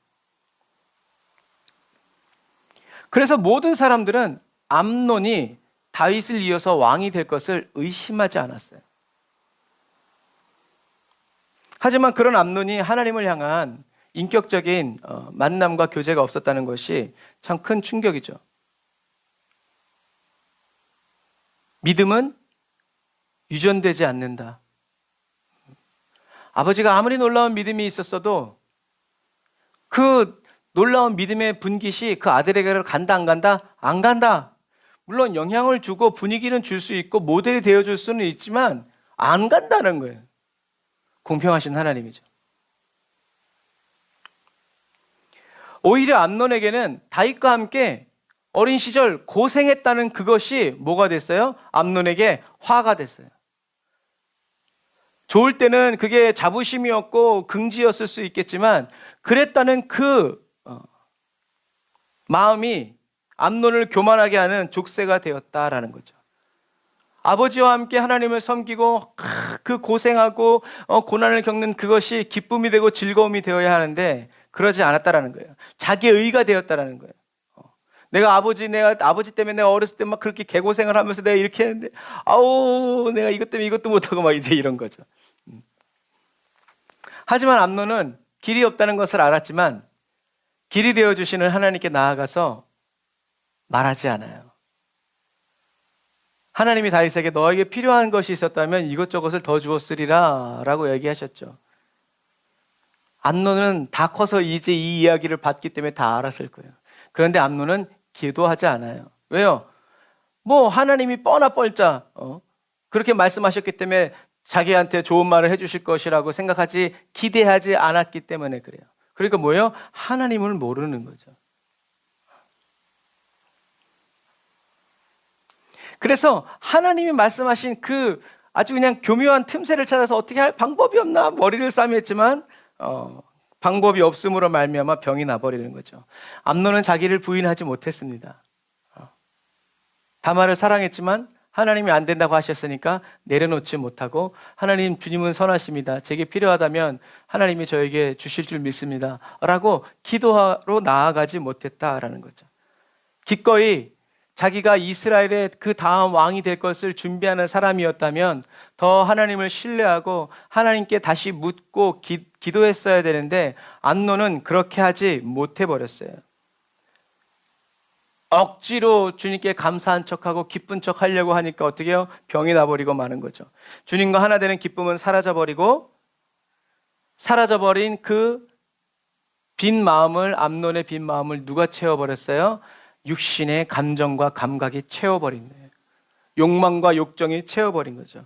S1: 그래서 모든 사람들은 암논이 다윗을 이어서 왕이 될 것을 의심하지 않았어요. 하지만 그런 암논이 하나님을 향한 인격적인 만남과 교제가 없었다는 것이 참 큰 충격이죠. 믿음은 유전되지 않는다. 아버지가 아무리 놀라운 믿음이 있었어도 그 놀라운 믿음의 분깃이 그 아들에게로 간다 안 간다? 안 간다. 물론 영향을 주고 분위기는 줄 수 있고 모델이 되어줄 수는 있지만 안 간다는 거예요. 공평하신 하나님이죠. 오히려 암논에게는 다윗과 함께 어린 시절 고생했다는 그것이 뭐가 됐어요? 암논에게 화가 됐어요. 좋을 때는 그게 자부심이었고 긍지였을 수 있겠지만 그랬다는 그 마음이 암논을 교만하게 하는 족쇄가 되었다라는 거죠. 아버지와 함께 하나님을 섬기고 그 고생하고 고난을 겪는 그것이 기쁨이 되고 즐거움이 되어야 하는데 그러지 않았다라는 거예요. 자기의 의가 되었다라는 거예요. 내가 아버지 때문에 내가 어렸을 때 막 그렇게 개고생을 하면서 내가 이렇게 했는데 내가 이것 때문에 이것도 못하고 막 이제 이런 거죠. 하지만 암논은 길이 없다는 것을 알았지만 길이 되어주시는 하나님께 나아가서 말하지 않아요. 하나님이 다윗에게 너에게 필요한 것이 있었다면 이것저것을 더 주었으리라 라고 얘기하셨죠. 암논은 다 커서 이제 이 이야기를 받기 때문에 다 알았을 거예요. 그런데 암논은 기도하지 않아요. 왜요? 뭐 하나님이 뻔하 뻔짜 그렇게 말씀하셨기 때문에 자기한테 좋은 말을 해주실 것이라고 생각하지 기대하지 않았기 때문에 그래요. 그러니까 뭐예요? 하나님을 모르는 거죠. 그래서 하나님이 말씀하신 그 아주 그냥 교묘한 틈새를 찾아서 어떻게 할 방법이 없나 머리를 싸매했지만 방법이 없음으로 말미암아 병이 나버리는 거죠. 암논은 자기를 부인하지 못했습니다. 다말을 사랑했지만 하나님이 안 된다고 하셨으니까 내려놓지 못하고 하나님 주님은 선하십니다. 제게 필요하다면 하나님이 저에게 주실 줄 믿습니다. 라고 기도하러 나아가지 못했다라는 거죠. 기꺼이 자기가 이스라엘의 그 다음 왕이 될 것을 준비하는 사람이었다면 더 하나님을 신뢰하고 하나님께 다시 묻고 기도했어야 되는데 암논은 그렇게 하지 못해버렸어요. 억지로 주님께 감사한 척하고 기쁜 척 하려고 하니까 어떻게 해요? 병이 나버리고 마는 거죠. 주님과 하나 되는 기쁨은 사라져버린 그 빈 마음을, 암논의 빈 마음을 누가 채워버렸어요? 육신의 감정과 감각이 채워버린 거예요. 욕망과 욕정이 채워버린 거죠.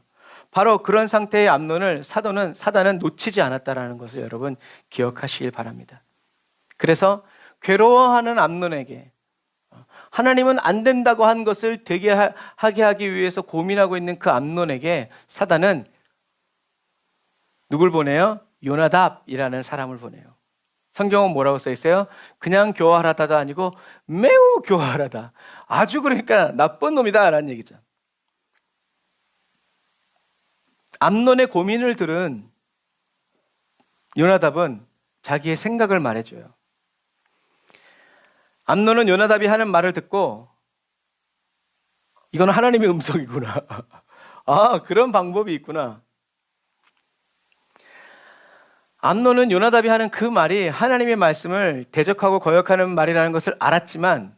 S1: 바로 그런 상태의 암논을 사단은 놓치지 않았다는 것을 여러분 기억하시길 바랍니다. 그래서 괴로워하는 암논에게 하나님은 안 된다고 한 것을 되게 하게 하기 위해서 고민하고 있는 그 암논에게 사단은 누굴 보내요? 요나답이라는 사람을 보내요. 성경은 뭐라고 써 있어요? 그냥 교활하다도 아니고 매우 교활하다. 아주 그러니까 나쁜 놈이다 라는 얘기죠. 암논의 고민을 들은 요나답은 자기의 생각을 말해줘요. 암논은 요나답이 하는 말을 듣고 이건 하나님의 음성이구나. 그런 방법이 있구나. 암논은 요나답이 하는 그 말이 하나님의 말씀을 대적하고 거역하는 말이라는 것을 알았지만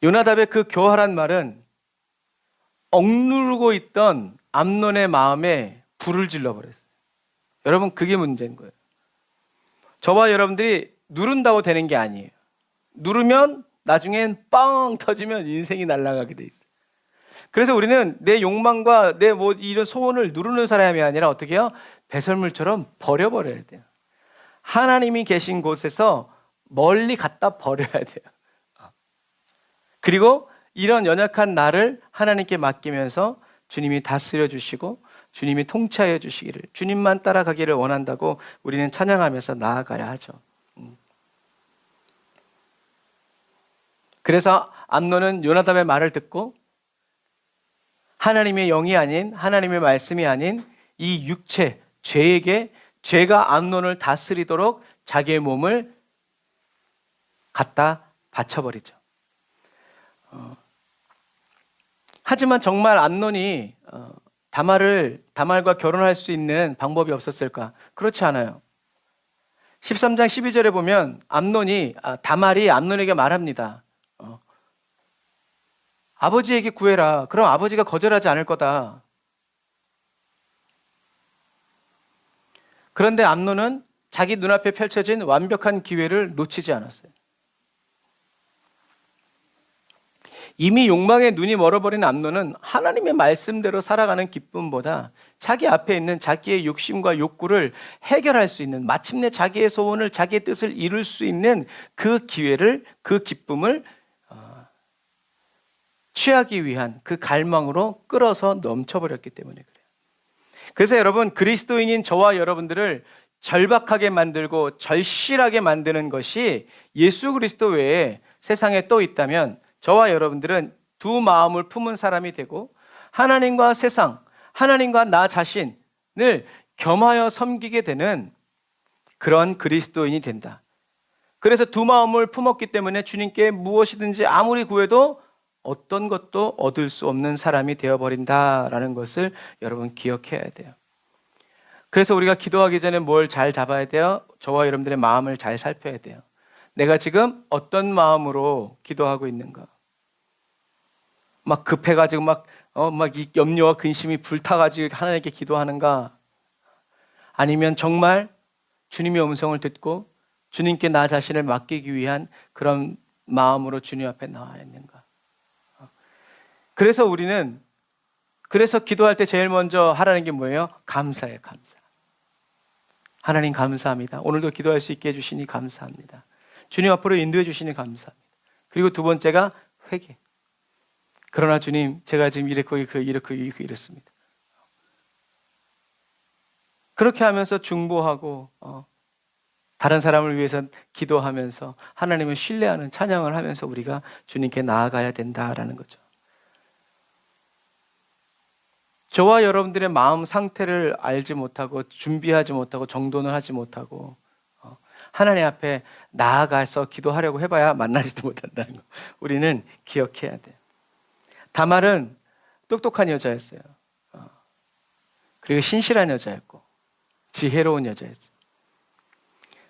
S1: 요나답의 그 교활한 말은 억누르고 있던 암논의 마음에 불을 질러버렸어요. 여러분, 그게 문제인 거예요. 저와 여러분들이 누른다고 되는 게 아니에요. 누르면 나중엔 빵 터지면 인생이 날아가게 돼 있어요. 그래서 우리는 내 욕망과 내 이런 소원을 누르는 사람이 아니라 어떻게 해요? 배설물처럼 버려버려야 돼요. 하나님이 계신 곳에서 멀리 갖다 버려야 돼요. 그리고 이런 연약한 나를 하나님께 맡기면서 주님이 다스려 주시고 주님이 통치하여 주시기를, 주님만 따라가기를 원한다고 우리는 찬양하면서 나아가야 하죠. 그래서 암논은 요나답의 말을 듣고 하나님의 영이 아닌, 하나님의 말씀이 아닌 이 육체, 죄에게, 죄가 암논을 다스리도록 자기의 몸을 갖다 바쳐버리죠. 하지만 정말 암논이 다말과 결혼할 수 있는 방법이 없었을까? 그렇지 않아요. 13장 12절에 보면 다말이 암논에게 말합니다. 아버지에게 구해라. 그럼 아버지가 거절하지 않을 거다. 그런데 암논은 자기 눈앞에 펼쳐진 완벽한 기회를 놓치지 않았어요. 이미 욕망에 눈이 멀어버린 암논은 하나님의 말씀대로 살아가는 기쁨보다 자기 앞에 있는 자기의 욕심과 욕구를 해결할 수 있는, 마침내 자기의 소원을, 자기의 뜻을 이룰 수 있는 그 기회를, 그 기쁨을 취하기 위한 그 갈망으로 끌어서 넘쳐버렸기 때문에 그래요. 그래서 여러분, 그리스도인인 저와 여러분들을 절박하게 만들고 절실하게 만드는 것이 예수 그리스도 외에 세상에 또 있다면 저와 여러분들은 두 마음을 품은 사람이 되고 하나님과 세상, 하나님과 나 자신을 겸하여 섬기게 되는 그런 그리스도인이 된다. 그래서 두 마음을 품었기 때문에 주님께 무엇이든지 아무리 구해도 어떤 것도 얻을 수 없는 사람이 되어버린다라는 것을 여러분 기억해야 돼요. 그래서 우리가 기도하기 전에 뭘 잘 잡아야 돼요? 저와 여러분들의 마음을 잘 살펴야 돼요. 내가 지금 어떤 마음으로 기도하고 있는가? 막 급해가지고 막 이 염려와 근심이 불타가지고 하나님께 기도하는가? 아니면 정말 주님의 음성을 듣고 주님께 나 자신을 맡기기 위한 그런 마음으로 주님 앞에 나와 있는가? 그래서 기도할 때 제일 먼저 하라는 게 뭐예요? 감사예요, 감사. 하나님 감사합니다. 오늘도 기도할 수 있게 해주시니 감사합니다. 주님 앞으로 인도해 주시니 감사합니다. 그리고 두 번째가 회개. 그러나 주님, 제가 지금 이렇습니다. 그렇게 하면서 중보하고 다른 사람을 위해서 기도하면서 하나님을 신뢰하는 찬양을 하면서 우리가 주님께 나아가야 된다라는 거죠. 저와 여러분들의 마음 상태를 알지 못하고 준비하지 못하고 정돈을 하지 못하고 하나님 앞에 나아가서 기도하려고 해봐야 만나지도 못한다는 거 우리는 기억해야 돼요. 다말은 똑똑한 여자였어요. 그리고 신실한 여자였고 지혜로운 여자였어요.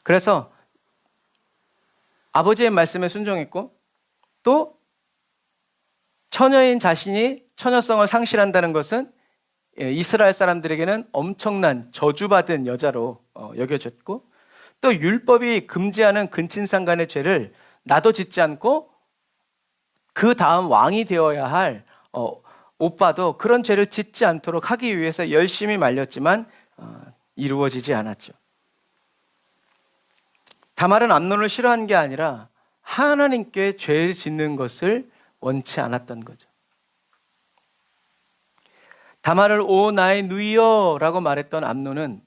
S1: 그래서 아버지의 말씀에 순종했고 또 처녀인 자신이 처녀성을 상실한다는 것은 이스라엘 사람들에게는 엄청난 저주받은 여자로 여겨졌고 또 율법이 금지하는 근친상간의 죄를 나도 짓지 않고 그 다음 왕이 되어야 할 오빠도 그런 죄를 짓지 않도록 하기 위해서 열심히 말렸지만 이루어지지 않았죠. 다말은 암논을 싫어한 게 아니라 하나님께 죄를 짓는 것을 원치 않았던 거죠. 다말을 오 나의 누이여 라고 말했던 암논은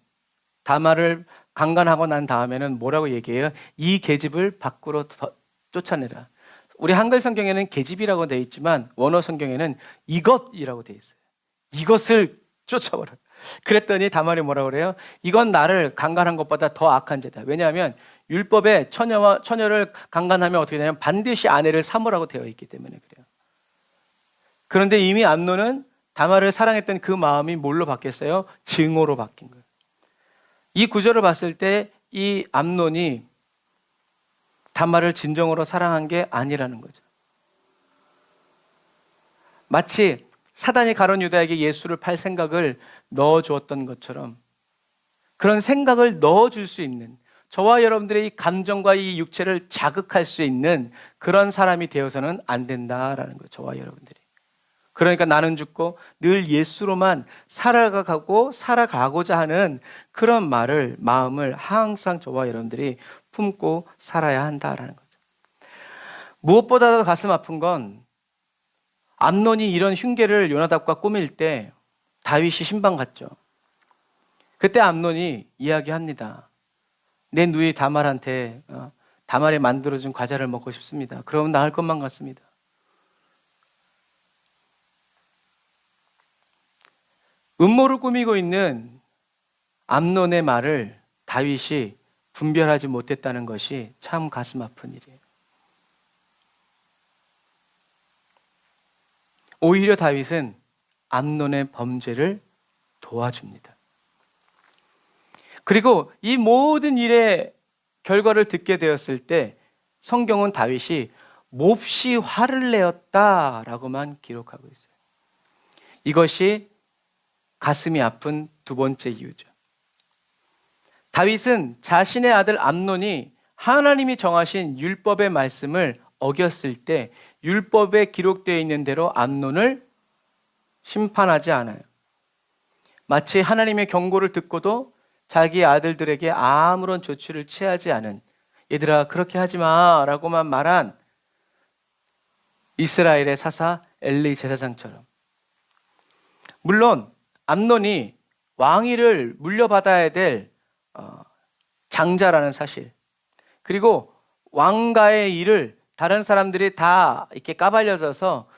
S1: 다말을 강간하고 난 다음에는 뭐라고 얘기해요? 이 계집을 밖으로 쫓아내라. 우리 한글 성경에는 계집이라고 되어 있지만 원어 성경에는 이것이라고 되어 있어요. 이것을 쫓아버려. 그랬더니 다말이 뭐라고 그래요? 이건 나를 강간한 것보다 더 악한 죄다. 왜냐하면 율법에 처녀를 강간하면 어떻게 되냐면 반드시 아내를 삼으라고 되어 있기 때문에 그래요. 그런데 이미 암논은 다말을 사랑했던 그 마음이 뭘로 바뀌었어요? 증오로 바뀐 거예요. 이 구절을 봤을 때 이 암논이 다말을 진정으로 사랑한 게 아니라는 거죠. 마치 사단이 가룟 유다에게 예수를 팔 생각을 넣어주었던 것처럼 그런 생각을 넣어줄 수 있는, 저와 여러분들의 이 감정과 이 육체를 자극할 수 있는 그런 사람이 되어서는 안 된다라는 거예요. 저와 여러분들이. 그러니까 나는 죽고 늘 예수로만 살아가고자 하는 그런 마음을 항상 저와 여러분들이 품고 살아야 한다라는 거죠. 무엇보다도 가슴 아픈 건 암논이 이런 흉계를 요나답과 꾸밀 때 다윗이 신방 갔죠. 그때 암논이 이야기합니다. 내 누이 다말한테 다말이 만들어준 과자를 먹고 싶습니다. 그러면 나을 것만 같습니다. 음모를 꾸미고 있는 암논의 말을 다윗이 분별하지 못했다는 것이 참 가슴 아픈 일이에요. 오히려 다윗은 암논의 범죄를 도와줍니다. 그리고 이 모든 일의 결과를 듣게 되었을 때 성경은 다윗이 몹시 화를 내었다라고만 기록하고 있어요. 이것이 가슴이 아픈 두 번째 이유죠. 다윗은 자신의 아들 암논이 하나님이 정하신 율법의 말씀을 어겼을 때 율법에 기록되어 있는 대로 암논을 심판하지 않아요. 마치 하나님의 경고를 듣고도 자기 아들들에게 아무런 조치를 취하지 않은, 얘들아 그렇게 하지 마라고만 말한 이스라엘의 사사 엘리 제사장처럼. 물론 암논이 왕위를 물려받아야 될 장자라는 사실, 그리고 왕가의 일을 다른 사람들이 다 이렇게 까발려져서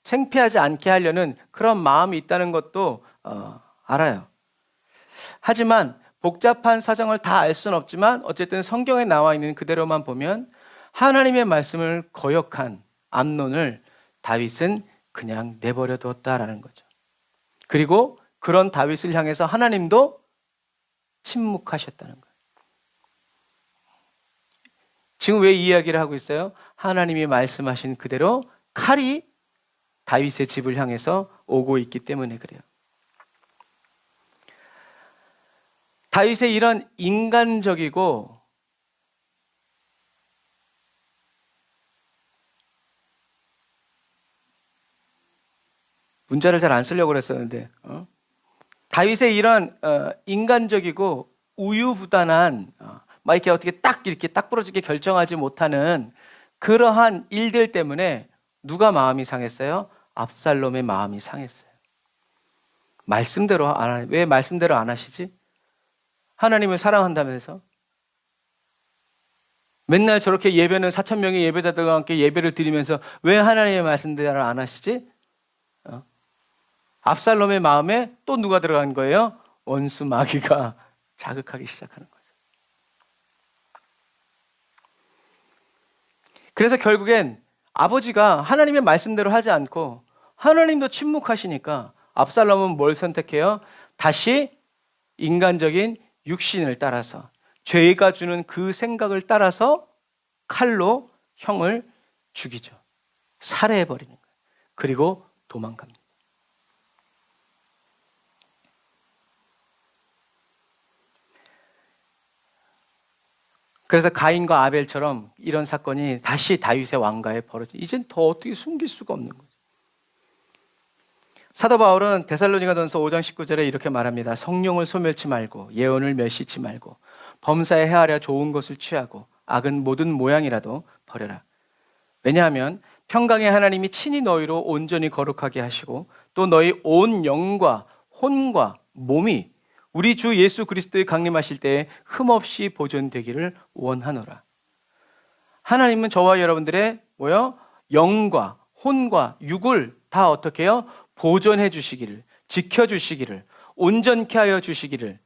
S1: 창피하지 않게 하려는 그런 마음이 있다는 것도 알아요. 하지만 복잡한 사정을 다 알 수는 없지만 어쨌든 성경에 나와 있는 그대로만 보면 하나님의 말씀을 거역한 암논을 다윗은 그냥 내버려 두었다라는 거죠. 그리고 그런 다윗을 향해서 하나님도 침묵하셨다는 거예요. 지금 왜 이 이야기를 하고 있어요? 하나님이 말씀하신 그대로 칼이 다윗의 집을 향해서 오고 있기 때문에 그래요. 다윗의 이런 인간적이고 문자를 잘 안 쓰려고 그랬었는데 다윗의 이런 인간적이고 우유부단한 막 이렇게 어떻게 딱 부러지게 결정하지 못하는 그러한 일들 때문에 누가 마음이 상했어요? 압살롬의 마음이 상했어요. 말씀대로 왜 말씀대로 안 하시지? 하나님을 사랑한다면서 맨날 저렇게 예배는 4,000명의 예배자들과 함께 예배를 드리면서 왜 하나님의 말씀대로 안 하시지? 압살롬의 마음에 또 누가 들어간 거예요? 원수 마귀가 자극하기 시작하는 거죠. 그래서 결국엔 아버지가 하나님의 말씀대로 하지 않고 하나님도 침묵하시니까 압살롬은 뭘 선택해요? 다시 인간적인 육신을 따라서, 죄가 주는 그 생각을 따라서 칼로 형을 죽이죠. 살해해버리는 거예요. 그리고 도망갑니다. 그래서 가인과 아벨처럼 이런 사건이 다시 다윗의 왕가에 벌어져, 이젠 더 어떻게 숨길 수가 없는 거죠. 사도 바울은 데살로니가전서 5장 19절에 이렇게 말합니다. 성령을 소멸치 말고 예언을 멸시치 말고 범사에 헤아려 좋은 것을 취하고 악은 모든 모양이라도 버려라. 왜냐하면 평강의 하나님이 친히 너희로 온전히 거룩하게 하시고 또 너희 온 영과 혼과 몸이 우리 주 예수 그리스도의 강림하실 때에 흠없이 보존되기를 원하노라. 하나님은 저와 여러분들의 영과 혼과 육을 다 어떻게 해요? 보존해 주시기를, 지켜 주시기를, 온전케 하여 주시기를,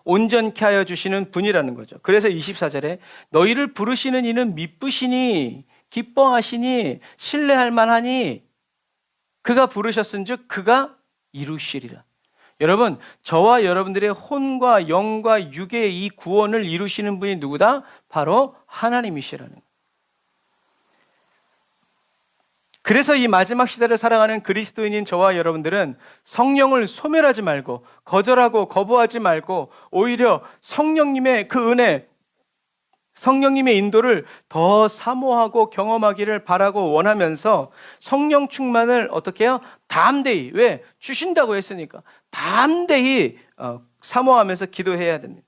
S1: 온전케 하여 주시는 분이라는 거죠. 그래서 24절에 너희를 부르시는 이는 미쁘시니 기뻐하시니 신뢰할 만하니 그가 부르셨은즉 그가 이루시리라. 여러분, 저와 여러분들의 혼과 영과 육의 이 구원을 이루시는 분이 누구다? 바로 하나님이시라는 거예요. 그래서 이 마지막 시대를 살아가는 그리스도인인 저와 여러분들은 성령을 소멸하지 말고 거절하고 거부하지 말고 오히려 성령님의 그 은혜, 성령님의 인도를 더 사모하고 경험하기를 바라고 원하면서 성령 충만을 어떻게 해요? 담대히, 왜? 주신다고 했으니까 담대히 사모하면서 기도해야 됩니다.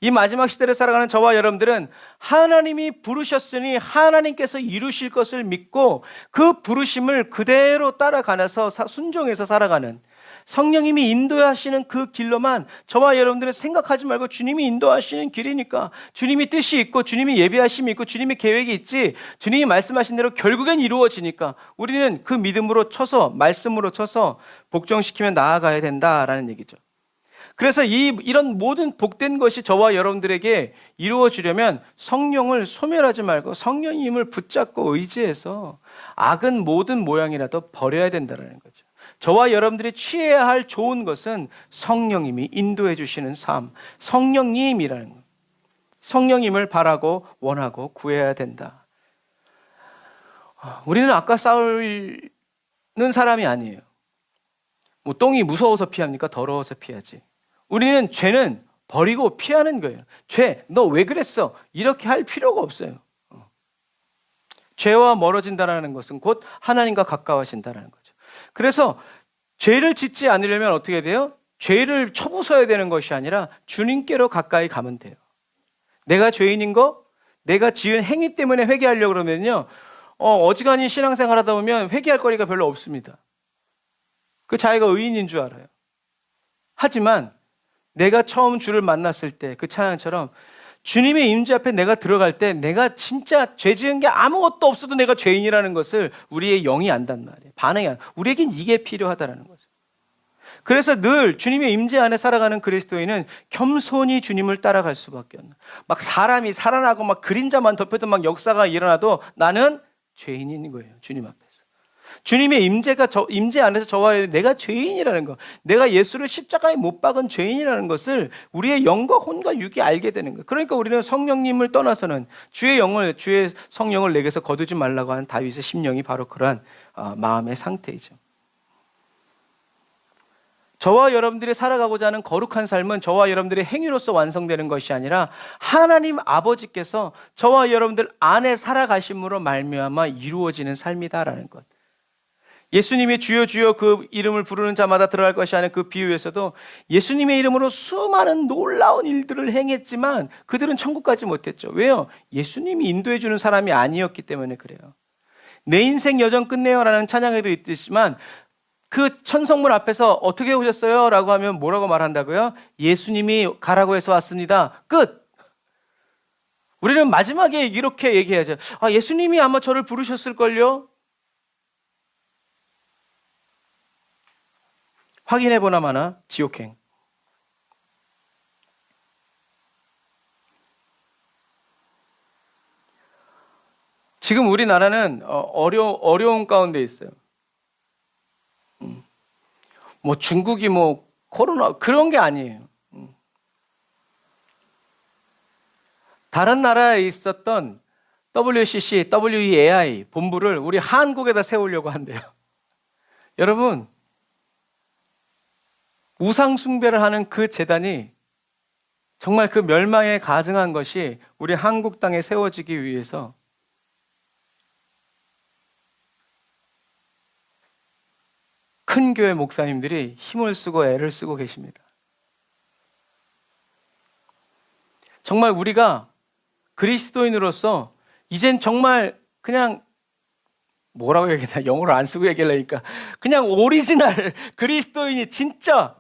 S1: 이 마지막 시대를 살아가는 저와 여러분들은 하나님이 부르셨으니 하나님께서 이루실 것을 믿고 그 부르심을 그대로 따라가면서 순종해서 살아가는, 성령님이 인도하시는 그 길로만 저와 여러분들은 생각하지 말고 주님이 인도하시는 길이니까, 주님이 뜻이 있고 주님이 예비하심이 있고 주님의 계획이 있지, 주님이 말씀하신 대로 결국엔 이루어지니까 우리는 그 믿음으로 쳐서, 말씀으로 쳐서 복종시키며 나아가야 된다라는 얘기죠. 그래서 이런 모든 복된 것이 저와 여러분들에게 이루어지려면 성령을 소멸하지 말고 성령님을 붙잡고 의지해서 악은 모든 모양이라도 버려야 된다는 거죠. 저와 여러분들이 취해야 할 좋은 것은 성령님이 인도해 주시는 삶, 성령님이라는 것. 성령님을 바라고 원하고 구해야 된다. 우리는 악과 싸우는 사람이 아니에요. 뭐 똥이 무서워서 피합니까? 더러워서 피하지. 우리는 죄는 버리고 피하는 거예요. 죄, 너 왜 그랬어? 이렇게 할 필요가 없어요. 죄와 멀어진다는 것은 곧 하나님과 가까워진다는 거죠. 그래서 죄를 짓지 않으려면 어떻게 돼요? 죄를 쳐부숴야 되는 것이 아니라 주님께로 가까이 가면 돼요. 내가 죄인인 거, 내가 지은 행위 때문에 회개하려고 그러면요, 어지간히 신앙생활 하다 보면 회개할 거리가 별로 없습니다. 그 자기가 의인인 줄 알아요. 하지만 내가 처음 주를 만났을 때 그 찬양처럼 주님의 임재 앞에 내가 들어갈 때 내가 진짜 죄 지은 게 아무것도 없어도 내가 죄인이라는 것을 우리의 영이 안단 말이에요. 반응이 안. 우리에겐 이게 필요하다는 거죠. 그래서 늘 주님의 임재 안에 살아가는 그리스도인은 겸손히 주님을 따라갈 수밖에 없는. 막 사람이 살아나고 막 그림자만 덮여도 막 역사가 일어나도 나는 죄인인 거예요. 주님 앞에서. 주님의 임재 안에서 저와 내가 죄인이라는 것, 내가 예수를 십자가에 못 박은 죄인이라는 것을 우리의 영과 혼과 육이 알게 되는 거예요. 그러니까 우리는 성령님을 떠나서는 주의 성령을 내게서 거두지 말라고 하는 다윗의 심령이 바로 그러한 마음의 상태이죠. 저와 여러분들이 살아가고자 하는 거룩한 삶은 저와 여러분들의 행위로서 완성되는 것이 아니라 하나님 아버지께서 저와 여러분들 안에 살아가심으로 말미암아 이루어지는 삶이다라는 것. 예수님이 주여 주여 그 이름을 부르는 자마다 들어갈 것이 아닌 그 비유에서도 예수님의 이름으로 수많은 놀라운 일들을 행했지만 그들은 천국 가지 못했죠. 왜요? 예수님이 인도해 주는 사람이 아니었기 때문에 그래요. 내 인생 여정 끝내요라는 찬양에도 있듯이만 그 천성문 앞에서 어떻게 오셨어요? 라고 하면 뭐라고 말한다고요? 예수님이 가라고 해서 왔습니다. 끝! 우리는 마지막에 이렇게 얘기해야죠. 예수님이 아마 저를 부르셨을걸요? 확인해 보나 마나 지옥행. 지금 우리나라는 어려운 가운데 있어요. 뭐 중국이 뭐 코로나 그런 게 아니에요. 다른 나라에 있었던 WCC, WEAI 본부를 우리 한국에다 세우려고 한대요. 여러분, 우상 숭배를 하는 그 재단이 정말 그 멸망에 가증한 것이 우리 한국 땅에 세워지기 위해서 큰 교회 목사님들이 힘을 쓰고 애를 쓰고 계십니다. 정말 우리가 그리스도인으로서 이젠 정말 그냥 뭐라고 얘기하나, 영어로 안 쓰고 얘기하려니까 그냥 오리지널 그리스도인이 진짜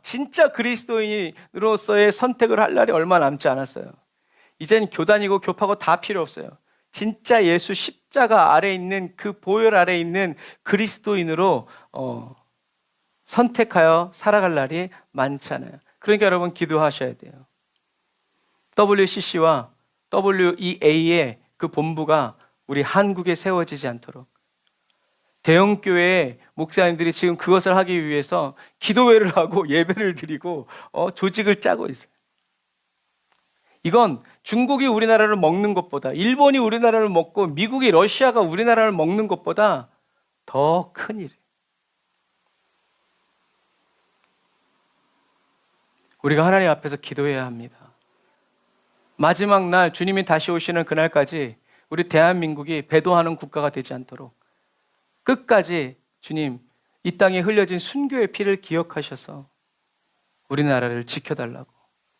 S1: 그리스도인으로서의 선택을 할 날이 얼마 남지 않았어요. 이젠 교단이고 교파고 다 필요 없어요. 진짜 예수 십자가 아래 있는 그 보혈 아래 있는 그리스도인으로 선택하여 살아갈 날이 많지 않아요. 그러니까 여러분 기도하셔야 돼요. WCC와 WEA의 그 본부가 우리 한국에 세워지지 않도록 대형교회의 목사님들이 지금 그것을 하기 위해서 기도회를 하고 예배를 드리고 조직을 짜고 있어요. 이건 중국이 우리나라를 먹는 것보다, 일본이 우리나라를 먹고 미국이 러시아가 우리나라를 먹는 것보다 더 큰 일. 우리가 하나님 앞에서 기도해야 합니다. 마지막 날 주님이 다시 오시는 그날까지 우리 대한민국이 배도하는 국가가 되지 않도록 끝까지 주님 이 땅에 흘려진 순교의 피를 기억하셔서 우리나라를 지켜달라고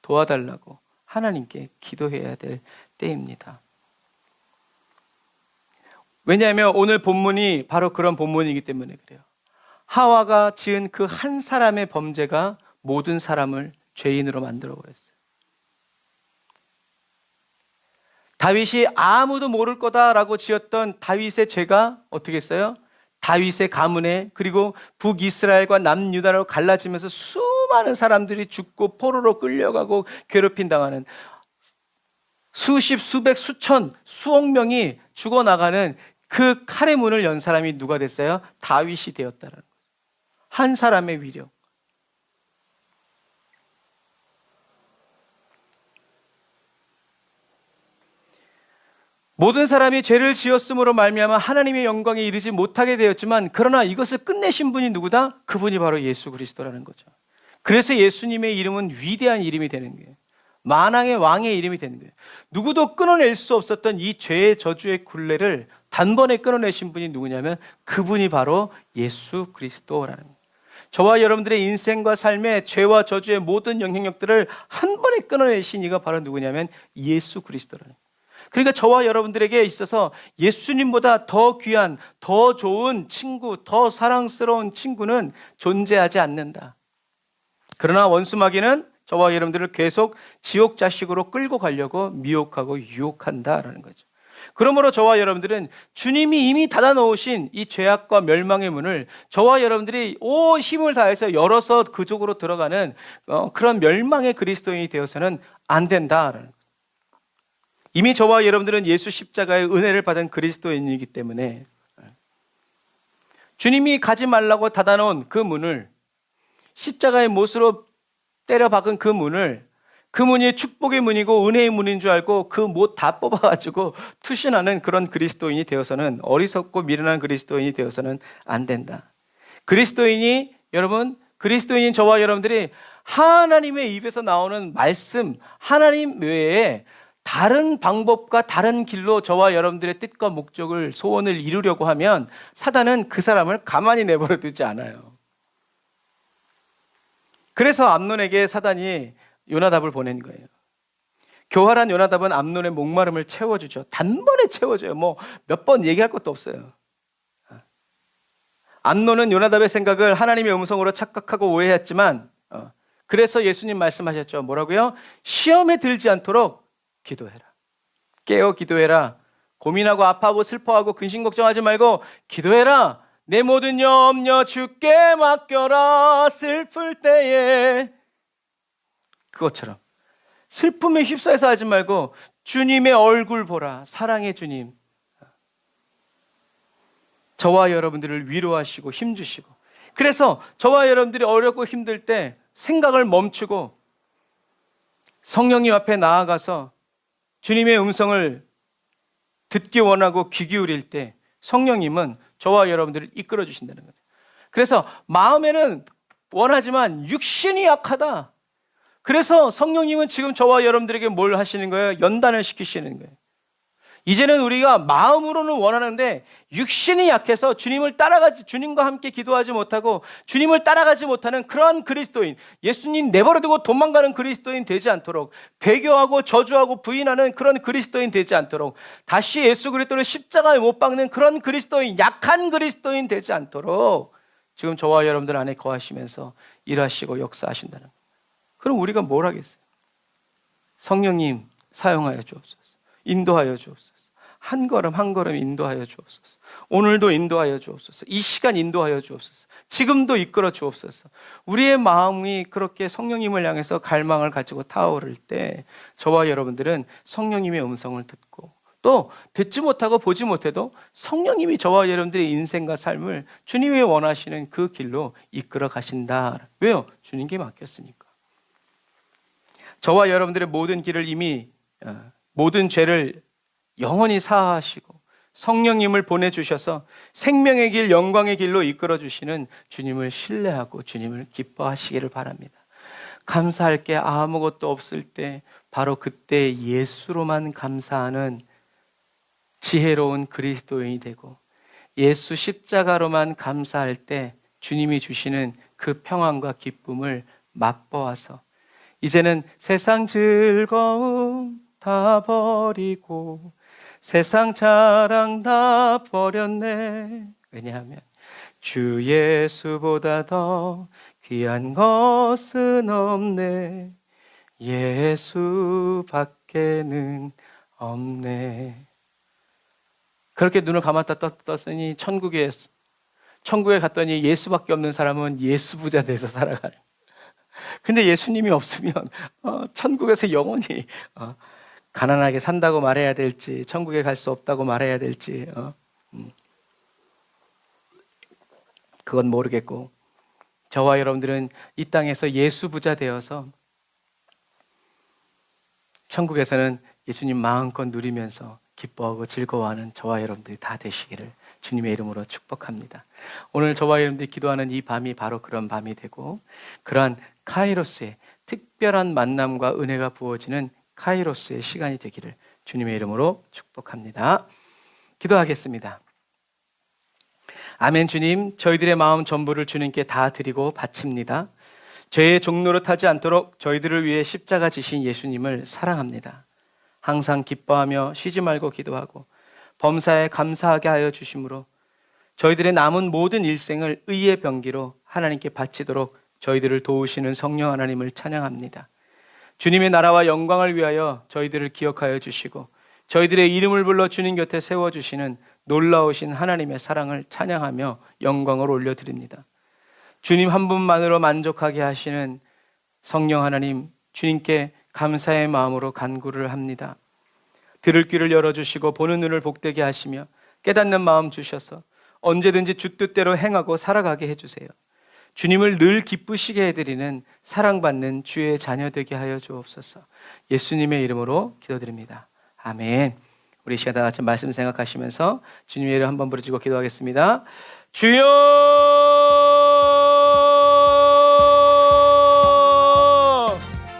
S1: 도와달라고 하나님께 기도해야 될 때입니다. 왜냐하면 오늘 본문이 바로 그런 본문이기 때문에 그래요. 하와가 지은 그 한 사람의 범죄가 모든 사람을 죄인으로 만들어버렸어요. 다윗이 아무도 모를 거다라고 지었던 다윗의 죄가 어떻게 했어요? 다윗의 가문에 그리고 북이스라엘과 남유다로 갈라지면서 수많은 사람들이 죽고 포로로 끌려가고 괴롭힘 당하는 수십, 수백, 수천, 수억 명이 죽어나가는 그 칼의 문을 연 사람이 누가 됐어요? 다윗이 되었다는 거예요. 한 사람의 위력. 모든 사람이 죄를 지었음으로 말미암아 하나님의 영광에 이르지 못하게 되었지만 그러나 이것을 끝내신 분이 누구다? 그분이 바로 예수 그리스도라는 거죠. 그래서 예수님의 이름은 위대한 이름이 되는 거예요. 만왕의 왕의 이름이 되는 거예요. 누구도 끊어낼 수 없었던 이 죄의 저주의 굴레를 단번에 끊어내신 분이 누구냐면 그분이 바로 예수 그리스도라는 거예요. 저와 여러분들의 인생과 삶의 죄와 저주의 모든 영향력들을 한 번에 끊어내신 이가 바로 누구냐면 예수 그리스도라는 거예요. 그러니까 저와 여러분들에게 있어서 예수님보다 더 귀한, 더 좋은 친구, 더 사랑스러운 친구는 존재하지 않는다. 그러나 원수마귀는 저와 여러분들을 계속 지옥 자식으로 끌고 가려고 미혹하고 유혹한다라는 거죠. 그러므로 저와 여러분들은 주님이 이미 닫아놓으신 이 죄악과 멸망의 문을 저와 여러분들이 온 힘을 다해서 열어서 그쪽으로 들어가는 그런 멸망의 그리스도인이 되어서는 안 된다라는 거죠. 이미 저와 여러분들은 예수 십자가의 은혜를 받은 그리스도인이기 때문에 주님이 가지 말라고 닫아놓은 그 문을 십자가의 못으로 때려 박은 그 문을 그 문이 축복의 문이고 은혜의 문인 줄 알고 그 못 다 뽑아가지고 투신하는 그런 그리스도인이 되어서는 어리석고 미련한 그리스도인이 되어서는 안 된다. 그리스도인이 여러분 그리스도인인 저와 여러분들이 하나님의 입에서 나오는 말씀 하나님 외에 다른 방법과 다른 길로 저와 여러분들의 뜻과 목적을 소원을 이루려고 하면 사단은 그 사람을 가만히 내버려 두지 않아요. 그래서 암논에게 사단이 요나답을 보낸 거예요. 교활한 요나답은 암논의 목마름을 채워주죠. 단번에 채워줘요. 뭐 몇 번 얘기할 것도 없어요. 암논은 요나답의 생각을 하나님의 음성으로 착각하고 오해했지만 그래서 예수님 말씀하셨죠. 뭐라고요? 시험에 들지 않도록 기도해라. 깨어 기도해라. 고민하고 아파하고 슬퍼하고 근심 걱정하지 말고 기도해라. 내 모든 염려 주께 맡겨라. 슬플 때에 그것처럼 슬픔에 휩싸여서 하지 말고 주님의 얼굴 보라. 사랑의 주님. 저와 여러분들을 위로하시고 힘주시고 그래서 저와 여러분들이 어렵고 힘들 때 생각을 멈추고 성령님 앞에 나아가서 주님의 음성을 듣기 원하고 귀 기울일 때 성령님은 저와 여러분들을 이끌어 주신다는 거죠. 그래서 마음에는 원하지만 육신이 약하다. 그래서 성령님은 지금 저와 여러분들에게 뭘 하시는 거예요? 연단을 시키시는 거예요. 이제는 우리가 마음으로는 원하는데 육신이 약해서 주님과 함께 기도하지 못하고 주님을 따라가지 못하는 그러한 그리스도인, 예수님 내버려두고 도망가는 그리스도인 되지 않도록 배교하고 저주하고 부인하는 그런 그리스도인 되지 않도록 다시 예수 그리스도를 십자가에 못 박는 그런 그리스도인, 약한 그리스도인 되지 않도록 지금 저와 여러분들 안에 거하시면서 일하시고 역사하신다는 거예요. 그럼 우리가 뭘 하겠어요? 성령님 사용하여 주옵소서. 인도하여 주옵소서. 한 걸음 한 걸음 인도하여 주옵소서. 오늘도 인도하여 주옵소서. 이 시간 인도하여 주옵소서. 지금도 이끌어 주옵소서. 우리의 마음이 그렇게 성령님을 향해서 갈망을 가지고 타오를 때 저와 여러분들은 성령님의 음성을 듣고 또 듣지 못하고 보지 못해도 성령님이 저와 여러분들의 인생과 삶을 주님이 원하시는 그 길로 이끌어 가신다. 왜요? 주님께 맡겼으니까. 저와 여러분들의 모든 길을 이미 모든 죄를 영원히 사하시고 성령님을 보내주셔서 생명의 길, 영광의 길로 이끌어 주시는 주님을 신뢰하고 주님을 기뻐하시기를 바랍니다. 감사할 게 아무것도 없을 때 바로 그때 예수로만 감사하는 지혜로운 그리스도인이 되고, 예수 십자가로만 감사할 때 주님이 주시는 그 평안과 기쁨을 맛보아서 이제는 세상 즐거움 다 버리고 세상 자랑 다 버렸네. 왜냐하면 주 예수보다 더 귀한 것은 없네. 예수밖에는 없네. 그렇게 눈을 감았다 떴으니 천국에 갔더니 예수밖에 없는 사람은 예수 부자 돼서 살아가요. 근데 예수님이 없으면 천국에서 영원히 가난하게 산다고 말해야 될지, 천국에 갈 수 없다고 말해야 될지 그건 모르겠고, 저와 여러분들은 이 땅에서 예수 부자 되어서 천국에서는 예수님 마음껏 누리면서 기뻐하고 즐거워하는 저와 여러분들이 다 되시기를 주님의 이름으로 축복합니다. 오늘 저와 여러분들이 기도하는 이 밤이 바로 그런 밤이 되고, 그러한 카이로스의 특별한 만남과 은혜가 부어지는 카이로스의 시간이 되기를 주님의 이름으로 축복합니다. 기도하겠습니다. 아멘. 주님, 저희들의 마음 전부를 주님께 다 드리고 바칩니다. 죄의 종노릇하지 않도록 저희들을 위해 십자가 지신 예수님을 사랑합니다. 항상 기뻐하며 쉬지 말고 기도하고 범사에 감사하게 하여 주심으로 저희들의 남은 모든 일생을 의의 병기로 하나님께 바치도록 저희들을 도우시는 성령 하나님을 찬양합니다. 주님의 나라와 영광을 위하여 저희들을 기억하여 주시고 저희들의 이름을 불러 주님 곁에 세워주시는 놀라우신 하나님의 사랑을 찬양하며 영광을 올려드립니다. 주님 한 분만으로 만족하게 하시는 성령 하나님, 주님께 감사의 마음으로 간구를 합니다. 들을 귀를 열어주시고 보는 눈을 복되게 하시며 깨닫는 마음 주셔서 언제든지 주 뜻대로 행하고 살아가게 해주세요. 주님을 늘 기쁘시게 해드리는 사랑받는 주의 자녀 되게 하여 주옵소서. 예수님의 이름으로 기도드립니다. 아멘. 우리 시간 다 같이 말씀 생각하시면서 주님의 이름 한번 부르짖고 기도하겠습니다. 주여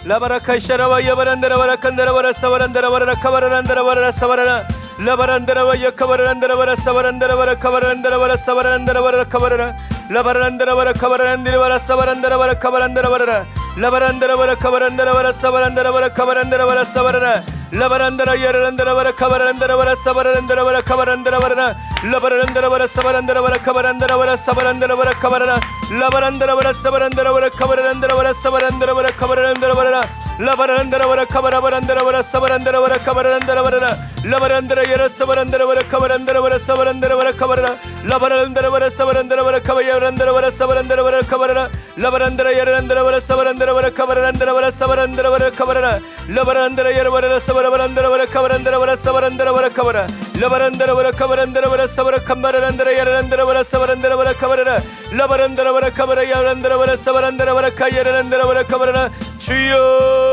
S1: 라바라카이샤라와 야바란다라바라 칸다라바라 사바란다라바라 카바란다라바라 사바라나 라바란다라와 야카바란다라바라 사바란다라바라 카바란다라바라 사바란다라바라 카바라나 라바란다라바라 카바란다라바라 사바란다라바라 카바란다라바라 라바란다라바라 카바란다라바라 사바란다라바라 카바란다라바라 사바라나 라바란다라 야라란다라바라 카바란다라바라 사바란다라바라 카바란다라바라 라바란다라바라 사바란다라바라 카바란다라바라 사바란다라바라 카바라나 라바란다라바라 사바란다라바라 카바란다라바라 사바란다라바라 카바란다라바라 라바란다라바라 카바라바란다라바라 사바란다라바라 카바란다라바라 라바란다라 야라 사바란다라바라 카바란다라바라 사바란다라바라 카바라나 라바란다라바라 사바란다라바라 카바야란다라바라 사바란다라바라 카바라나 라바란다라 야란다라바라 사바란다라바라 카바란다라바라 사바란다라바라 카바라나 라바란다라 야라바라 사바란다라바라 카바란다라바라 사바란다라바라 카바라 라바란다라바라 카바란다라바라 사바라 캄바란다라 야란다라바라 사바란다라바라 카바라나 라바란다라바라 카바라 야란다라바라 사바란다라바라 카야란다라바라 카바라나 주여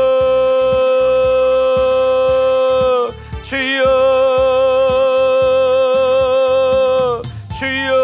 S1: 주여 주여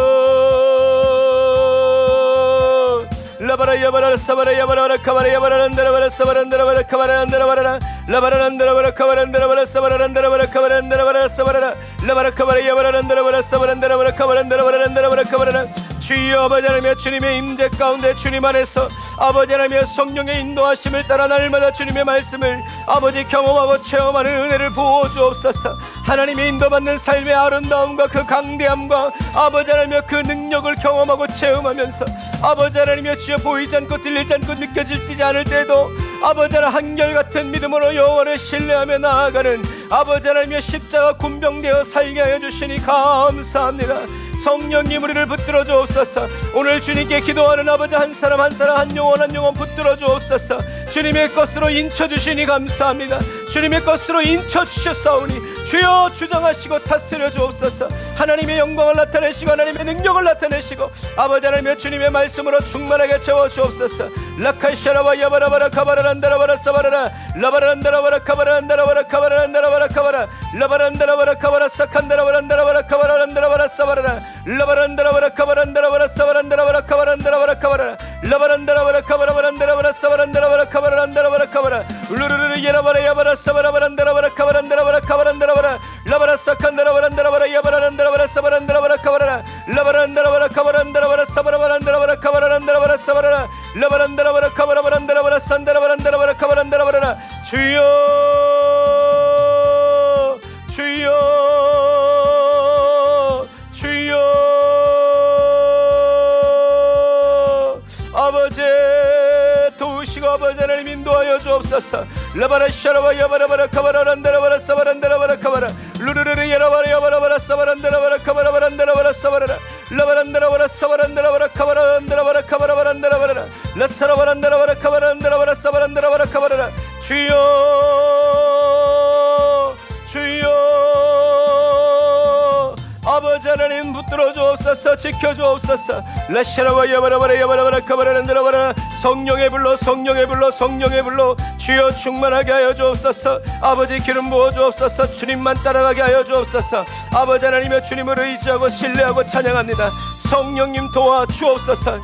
S1: 라바라 야바라 사바라 야바라 카바라 야바란다라바라 사바란다라바라 카바란다라바라 라바란다라바라 카바란다라바라 사바란다라바라 카바란다라바라 사바라나 라바라 카바라 야바란다라바라 사바란다라바라 카바란다라바라 카바라나 주여 아버지 하나님, 주님의 임재 가운데 주님 안에서 아버지 하나님 성령의 인도하심을 따라 날마다 주님의 말씀을 아버지 경험하고 체험하는 은혜를 부어주옵소서. 하나님의 인도받는 삶의 아름다움과 그 강대함과 아버지 하나님 그 능력을 경험하고 체험하면서 아버지 하나님 주여 보이지 않고 들리지 않고 느껴지지 않을 때도 아버지 하나님 한결같은 믿음으로 여호와를 신뢰하며 나아가는 아버지 하나님 십자가 군병되어 살게 하여 주시니 감사합니다. 성령님 우리를 붙들어 주옵소서. 오늘 주님께 기도하는 아버지 한 사람 한 사람 한 영혼 한 영혼 붙들어 주옵소서. 주님의 것으로 인쳐 주시니 감사합니다. 주님의 것으로 인쳐 주셨사오니 주여 주장하시고 다스려 주옵소서. 하나님의 영광을 나타내시고 하나님의 능력을 나타내시고 아버지 하나님의 주님의 말씀으로 충만하게 채워 주옵소서. 라카이샤라와 야바라바라 카바라란다라바라 사바라라 라바란다라바라 카바란다라바라 카바란다라바라 카바라 라바란다라바라 카바라 사칸다라바란다라바라 카바라 사바라라 라바란다라바라 카바란다라바라 사바란다라바라 카바란다라바라 카바라 라바란다라바라 카바라바란다라바라 사바란다라바라 카바란다라바라 카바라 울루루루 예라바라 야바라 사바라바란다라바라 카바란다라바라 카바란다라바라 라바라 사칸다라바란다라바라 야바란다라바라 사바란다라바라 카바라 라바란다라바라 카바란다라바라 사바라바란다라바라 카바란다라바라 사바라라 라바란다라바라 카바라바란다라바라 산다라바란다라바라 카바란다라바라 주여 주여 주여 아버지 도우시고 아버지 하나님 인도하여 주옵소서 라바라 샤라바 야바라바라 카바라란다라바라 사바란다라바라 카바라 루루루루 야라바라 야바라바라 사바란다라바라 카바라바란다라바라 사바라라 라바란다라바라 사바란다라바라 카바라란다라바라 카바라바란다라바라 라사라바란다라바라 카바라란다라바라 사바란다라바라 카바라라 주여 주여 아버지 하나님 붙들어 주옵소서 지켜 주옵소서 라샤라바 야바라바라 야바라바라 카바라란다라바라 성령의 불로 성령의 불로 성령의 불로 주여 충만하게 하여 주옵소서 아버지 기름 부어 주옵소서 주님만 따라가게 하여 주옵소서 아버지 하나님의 주님을 의지하고 신뢰하고 찬양합니다 성령님 도와 주옵소서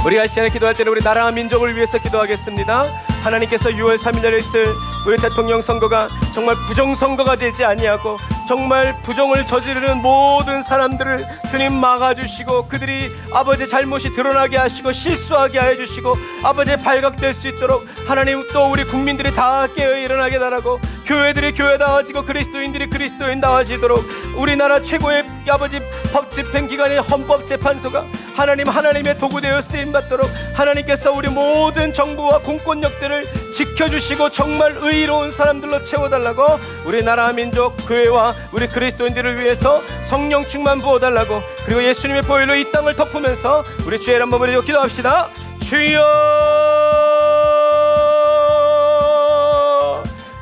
S1: 우리가 이 시간에 기도할 때는 우리 나라와 민족을 위해서 기도하겠습니다 하나님께서 6월 3일 날에 있을 우리 대통령 선거가 정말 부정선거가 되지 아니하고 정말 부정을 저지르는 모든 사람들을 주님 막아주시고 그들이 아버지 잘못이 드러나게 하시고 실수하게 하여 주시고 아버지 발각될 수 있도록 하나님 또 우리 국민들이 다 깨어 일어나게 달라고 교회들이 교회다워지고 그리스도인들이 그리스도인다워지도록 우리나라 최고의 아버지 법집행기관인 헌법재판소가 하나님의 도구되어 쓰임받도록 하나님께서 우리 모든 정부와 공권력들을 지켜주시고 정말 의로운 사람들로 채워달라고 우리나라 민족 교회와 우리 그리스도인들을 위해서 성령 충만 부어달라고 그리고 예수님의 보혈로 이 땅을 덮으면서 우리 주의 한번 부르짖고 기도합시다 주여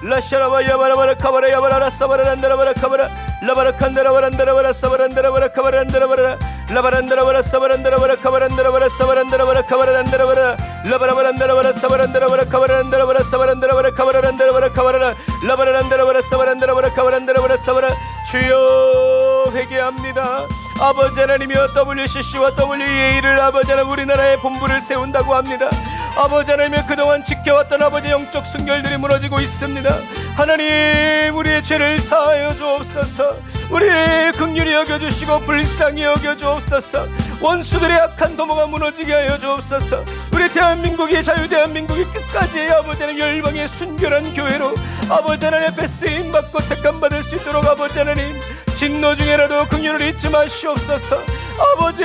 S1: 라샤라바 야바라바라 카바라 야바라라 사바라란다라바라 카바라 라바라칸다라바란다라바라 사바란다라바라 카바란다라바라 라바란다라바라 사바란다라바라 카바란다라바라 사바란다라바라 카바란다라바라 라바라바란다라바라 사바란다라바라 카바란다라바라 사바란다라바라 카바란다라바라 카바라 라바란다라바라 사바란다라바라 카바란다라바라 사바라 주여 회개합니다 아버지 하나님이여 WCC와 WEA를 아버지 하나님 우리나라의 본부를 세운다고 합니다 아버지 하나님의 그동안 지켜왔던 아버지 영적 순결들이 무너지고 있습니다 하나님 우리의 죄를 사하여 주옵소서 우리의 긍휼히 여겨주시고 불쌍히 여겨주옵소서 원수들의 악한 도모가 무너지게 하여 주옵소서 우리 대한민국이 자유대한민국이 끝까지 아버지 하나님 열방의 순결한 교회로 아버지 하나님 앞에 쓰임받고 택함받을 수 있도록 아버지 하나님 진노 중에라도 긍휼을 잊지 마시옵소서 아버지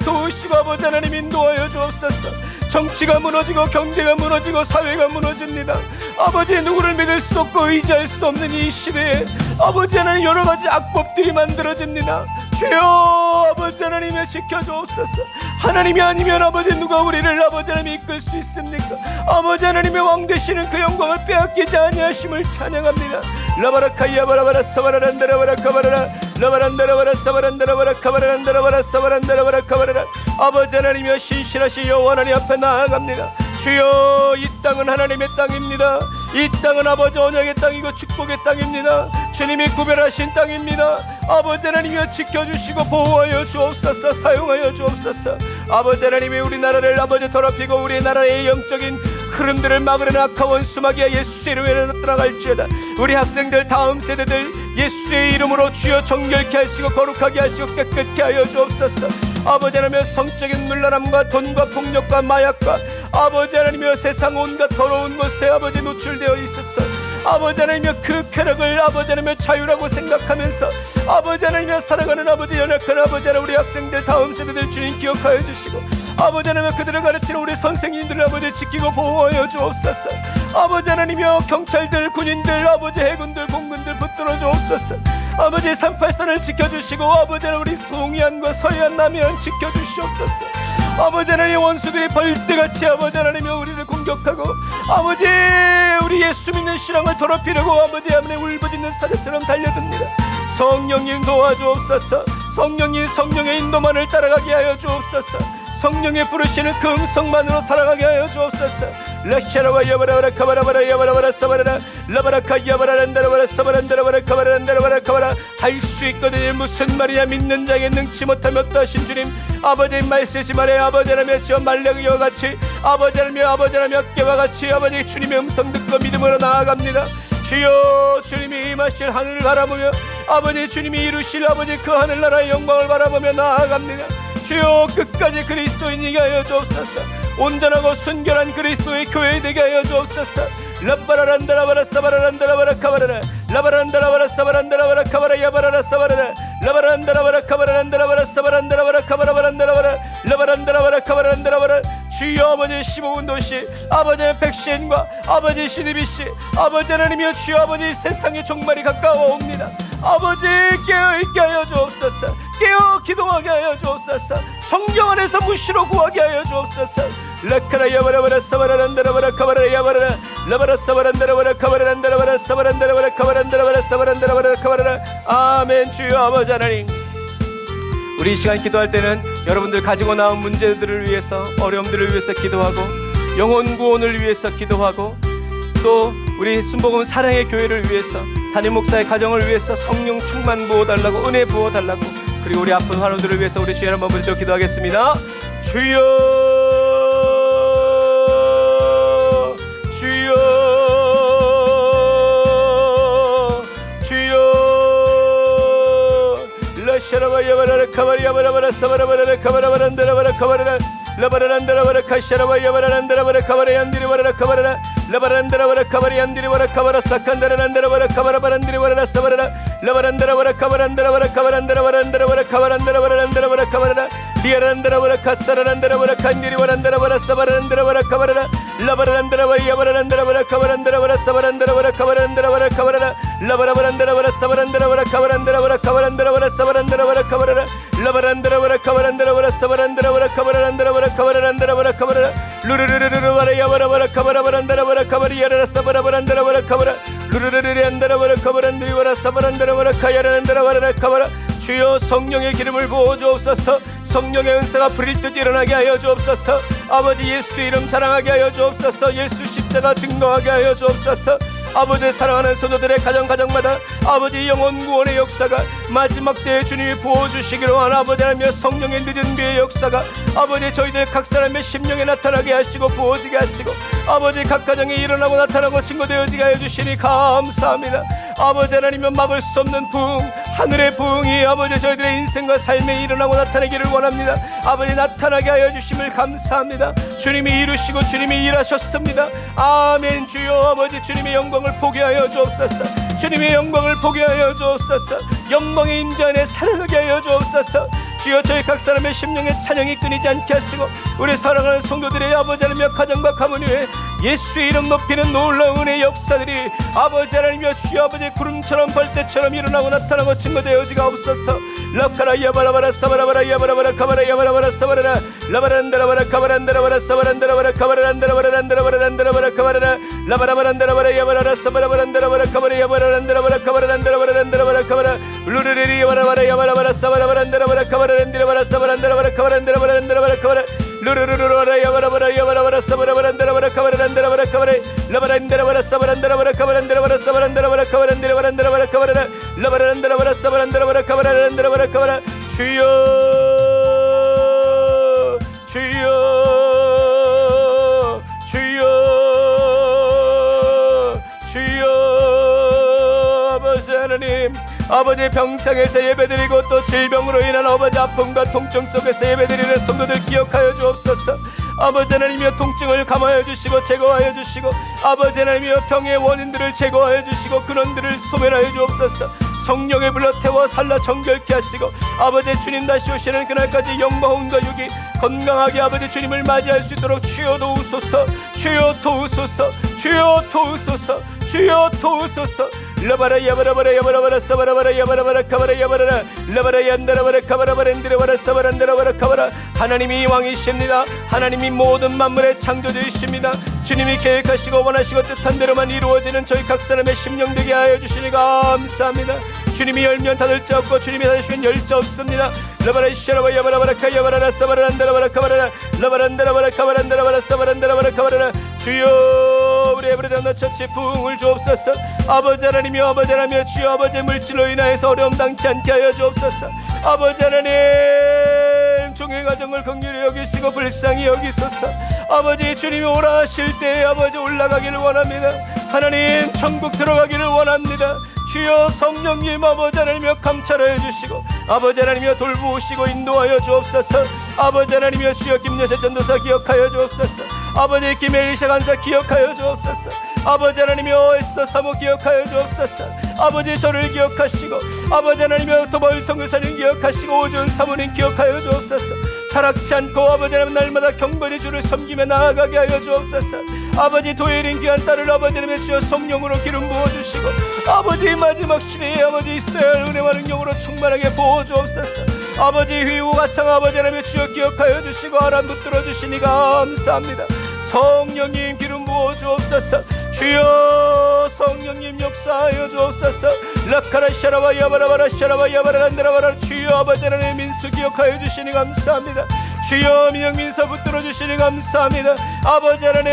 S1: 도우시고 아버지 하나님 인도하여 주옵소서 정치가 무너지고 경제가 무너지고 사회가 무너집니다 아버지 누구를 믿을 수 없고 의지할 수 없는 이 시대에 아버지 하나님 여러 가지 악법들이 만들어집니다 주여 아버지 하나님이 지켜주옵소서 하나님이 아니면 아버지 누가 우리를 아버지 하나님 이끌 수 있습니까 아버지 하나님의 왕 되시는 그 영광을 빼앗기지 아니하심을 찬양합니다 라바라카이야바라바라 사바라란다라바라 카바라라 라바란다라바라 사바란다라바라 카바라란다라바라 사바란다라바라 카바라라 아버지 하나님이여 신실하신 여호와 하나님 앞에 나아갑니다 주여 이 땅은 하나님의 땅입니다 이 땅은 아버지 언약의 땅이고 축복의 땅입니다 주님이 구별하신 땅입니다 아버지 하나님이여 지켜주시고 보호하여 주옵소서 사용하여 주옵소서 아버지 하나님이 우리나라를 아버지 더럽히고 우리나라의 영적인 흐름들을 막으려는 악한 원수마귀가 예수의 이름으로 떠나갈지어다 우리 학생들 다음 세대들 예수의 이름으로 주여 정결케 하시고 거룩하게 하시고 깨끗게 하여 주옵소서 아버지 하나님의 성적인 물란함과 돈과 폭력과 마약과 아버지 하나님의 세상 온갖 더러운 것에 아버지 노출되어 있었어 아버지 하나님의 그 쾌락을 아버지 하나님의 자유라고 생각하면서 아버지 하나님의 사랑하는 아버지 연약한 아버지 하나님 우리 학생들 다음 세대들 주님 기억하여 주시고 아버지 하나님 그들을 가르치는 우리 선생님들 아버지 지키고 보호하여 주옵소서 아버지 하나님이여 경찰들 군인들 아버지 해군들 공군들 붙들어 주옵소서 아버지 383을 지켜주시고 아버지 하나님 우리 송이안과 서해안 남해안 지켜주시옵소서 아버지 하나님 원수들이 벌떼같이 아버지 하나님이 우리를 공격하고 아버지 우리 예수 믿는 신앙을 더럽히려고 아버지 하나님 울부짖는 사자처럼 달려듭니다 성령님 도와주옵소서 성령님 성령의 인도만을 따라가게 하여 주옵소서 성령의 부르시는 그 음성만으로 살아가게 하여 주옵소서 라샤라와 야바라바라 카바라바라 야바라바라 사바라라 라바라카 야바라란다라바라 사바란다라바라 카바라란다라바라 카바라 할 수 있거든요. 무슨 말이냐. 믿는 자에게 능치 못하면 없다신 주님, 아버지의 말씀이 말해 아버지라며 저 말레기와 같이 아버지라며 깨와 같이 아버지 주님의 음성 듣고 믿음으로 나아갑니다. 주여, 주님이 임하실 하늘을 바라보며 아버지 주님이 이루실 아버지 그 하늘나라의 영광을 바라보며 나아갑니다. 주여, 끝까지 그리스도인이게 하여 주옵소서. 온전하고 순결한 그리스도의 교회 되게 하여 주옵소서. 라바라란다라바라 사바라란다라바라 카바라라 라바란다라바라 사바란다라바라 카바라 야바라라 사바라라 라바란다라바라 카바라란다라바라 사바란다라바라 카바라바란다라바라 라바란다라바라 카바라란다라바라 주여, 아버지 15분 도시 아버지의 백신과 아버지 CDBC 아버지 하나님이여 주여, 아버지 세상의 종말이 가까워옵니다. 아버지 깨어있게 하여 주옵소서. 깨어 기도하게 하여 주옵소서. 성경 안에서 무시로 구하게 하여 주옵소서. 라카라 야바라바라 사바라란다라바라 카바라 야바라라 라바라 사바란다라바라 카바라란다라바라 사바란다라바라 카바란다라바라 사바란다라바라 카바라라. 아멘. 주여, 아버지 하나님, 우리 이 시간 기도할 때는 여러분들 가지고 나온 문제들을 위해서, 어려움들을 위해서 기도하고, 영혼 구원을 위해서 기도하고, 또 우리 순복음 사랑의 교회를 위해서, 담임 목사의 가정을 위해서 성령 충만 부어달라고, 은혜 부어달라고, 그리고 우리 아픈 환우들을 위해서 우리 주여 한번 부르짖어 기도하겠습니다. 주여, 주여, 주여. 라샤라바 야바라라 카바리 야바라바라 사바라바라라 카바라바란다라바라 카바라라 라바라란다라바라 카샤라바 야바라란다라바라 카바라 얀디리바라라 카바라라 라바란다라바라 카바리 얀디리바라 카바라 사칸다라란다라바라 카바라바란디리바라라 사바라라 라바란다라바라 카바란다라바라 카바란다라바란다라바라 카바란다라바란다라바라 카바라라 리아란다라바라 카사라란다라바라 칸디리바란다라바라 사바란다라바라 카바라라 라바란다라바 야바란다라바라 카바란다라바라 사바란다라바라 카바란다라바라 카바라라 라바라바란다라바라 사바란다라바라 카바란다라바라 카바란다라바라 사바란다라바라 카바라라 라바란다라바라 카바란다라바라 사바란다라바라 카바란다라바라 카바란다라바라 카바라라 루르르르르바라 야바라바라 카바라바란다라바라 카바리야라라 사바라바란다라바라 카바라 루르르르리안다라바라 카바란드리바라 사바란다라바라 카야란다라바라 카바라. 주여, 성령의 기름을 부어 주옵소서. 성령의 은사가 부릴듯 일어나게 하여 주옵소서. 아버지 예수 이름 사랑하게 하여 주옵소서. 예수 십자가 증거하게 하여 주옵소서. 아버지 사랑하는 성도들의 가정마다 아버지 영혼 구원의 역사가 마지막 때에 주님이 부어주시기로 한 아버지 하나님의 성령의 늦은 비의 역사가 아버지 저희들 각 사람의 심령에 나타나게 하시고 부어지게 하시고 아버지 각 가정에 일어나고 나타나고 증거되어지게 하여 주시니 감사합니다. 아버지 하나님의 막을 수 없는 부흥, 하늘의 부흥이 아버지 저희들의 인생과 삶에 일어나고 나타나기를 원합니다. 아버지 나타나게 하여 주심을 감사합니다. 주님이 이루시고 주님이 일하셨습니다. 아멘. 주여, 아버지 주님의 영광을 보게 하여 주옵소서. 주님의 영광을 보게 하여 주옵소서. 영광의 임재 안에 살아가게 하여 주옵소서. 주여, 저희 각 사람의 심령의 찬양이 끊이지 않게 하시고 우리 사랑하는 성도들의 아버지 하나님의 가정과 가문 위에 예수의 이름 높이는 놀라운 은혜의 역사들이 아버지 하나님이여 주여 아버지 구름처럼 벌떼처럼 일어나고 나타나고 증거되어지가 없어서. 라카라 야바라바라 사바라바라 야바라바라 카바라 야바라바라 사바라라 라바란다라바라 카바란다라바라 사바란다라바라 카바라란다라바란다라바란다라바라 카바라라 라바라바란다라바라 야바라라 사바라바란다라바라 카바라 야바라란다라바라 카바라란다라바란다라바라 카바라 루르리리 야바라바라 야바라바라 사바라바란다라바라 카바라란다라바라 사바란다라바라 카바란다라바란다라바라 카바라 루르르르라 야바라바라 야바라바라 사바라바란다라바라 카바라란다라바라 카바라 라바란다라바라 사바란다라바라 카바란다라바라 사바란다라바라 카바란다라바라 카바라 라바란다라바라 사바란다라바라 카바라란다라바라 카바라. 주여, 주여, 주여, 주여. 아버지 하나님, 아버지 병상에서 예배드리고 또 질병으로 인한 아버지 아픔과 통증 속에서 예배드리는 성도들 기억하여 주옵소서. 아버지 하나님이여 통증을 감하여 주시고 제거하여 주시고 아버지 하나님이여 병의 원인들을 제거하여 주시고 근원들을 소멸하여 주옵소서. 성령의 불로 태워 살라 정결케 하시고 아버지 주님 다시 오시는 그날까지 영광과 육이 건강하게 아버지 주님을 맞이할 수 있도록 주여 도우소서. 주여 도우소서. 주여 도우소서. 주여 도우소서. 라바라 야바라바라 야바라바라 사바라바라 야바라바라 카바라 야바라라 라바라 얀다라바라 카바라바란디라바라 사바란다라바라 카바라. 하나님이 왕이십니다. 하나님이 모든 만물의 창조주이십니다. 주님이 계획하시고 원하시고 뜻한 대로만 이루어지는 저희 각 사람의 심령 되게 하여 주시니 감사합니다. 주님이 열면 닫을 자 없고 주님이 닫으시면 열 자 없습니다. 라바라 샤라바 야바라바라 카야바라라 사바란다라바라 카바라라 라바란다라바라 카바란다라바라 사바란다라바라 카바라라. 주여 우리 에브리데이 처치 부흥을 주옵소서. 아버지 하나님이여 아버지 하나님이여 주여 아버지 물질로 인하여서 어려움 당치 않게 하여 주옵소서. 아버지 하나님 종의 가정을 긍휼히 여기시고 불쌍히 여기소서. 아버지 주님이 오라 하실 때에 아버지 올라가기를 원합니다. 하나님 천국 들어가기를 원합니다. 주여 성령님 아버지 하나님이여 감찰하여 주시고 아버지 하나님이여 돌보시고 인도하여 주옵소서. 아버지 하나님이여 주여 김여세 전도사 기억하여 주옵소서. 아버지 김엘리샤 간사 기억하여 주옵소서. 아버지 하나님이여 에스더 사모 기억하여 주옵소서. 아버지 저를 기억하시고 아버지 하나님이여 도벌 선교사님 기억하시고 오준 사모님 기억하여 주옵소서. 타락치 않고 아버지 하나님 날마다 경건히 주를 섬기며 나아가게 하여 주옵소서. 아버지 도예린 귀한 딸을 아버지 하나님의 주여 성령으로 기름 부어주시고 아버지 마지막 시대에 아버지 이스라엘 은혜와 능력으로 충만하게 부어주옵소서. 아버지 휘우 가창 아버지 하나님의 주여 기억하여 주시고 아람 붙들어 주시니 감사합니다. 성령님 기름 부어 주옵소서. 주여 성령님 역사하여 주옵소서. 라카라 샤라바 야바라바라 샤라바 야바라란데라바라 주여 아버지 하나님 민수 기억하여 주시니 감사합니다. 주여 민영민서 붙들어 주시니 감사합니다. 아버지 하나님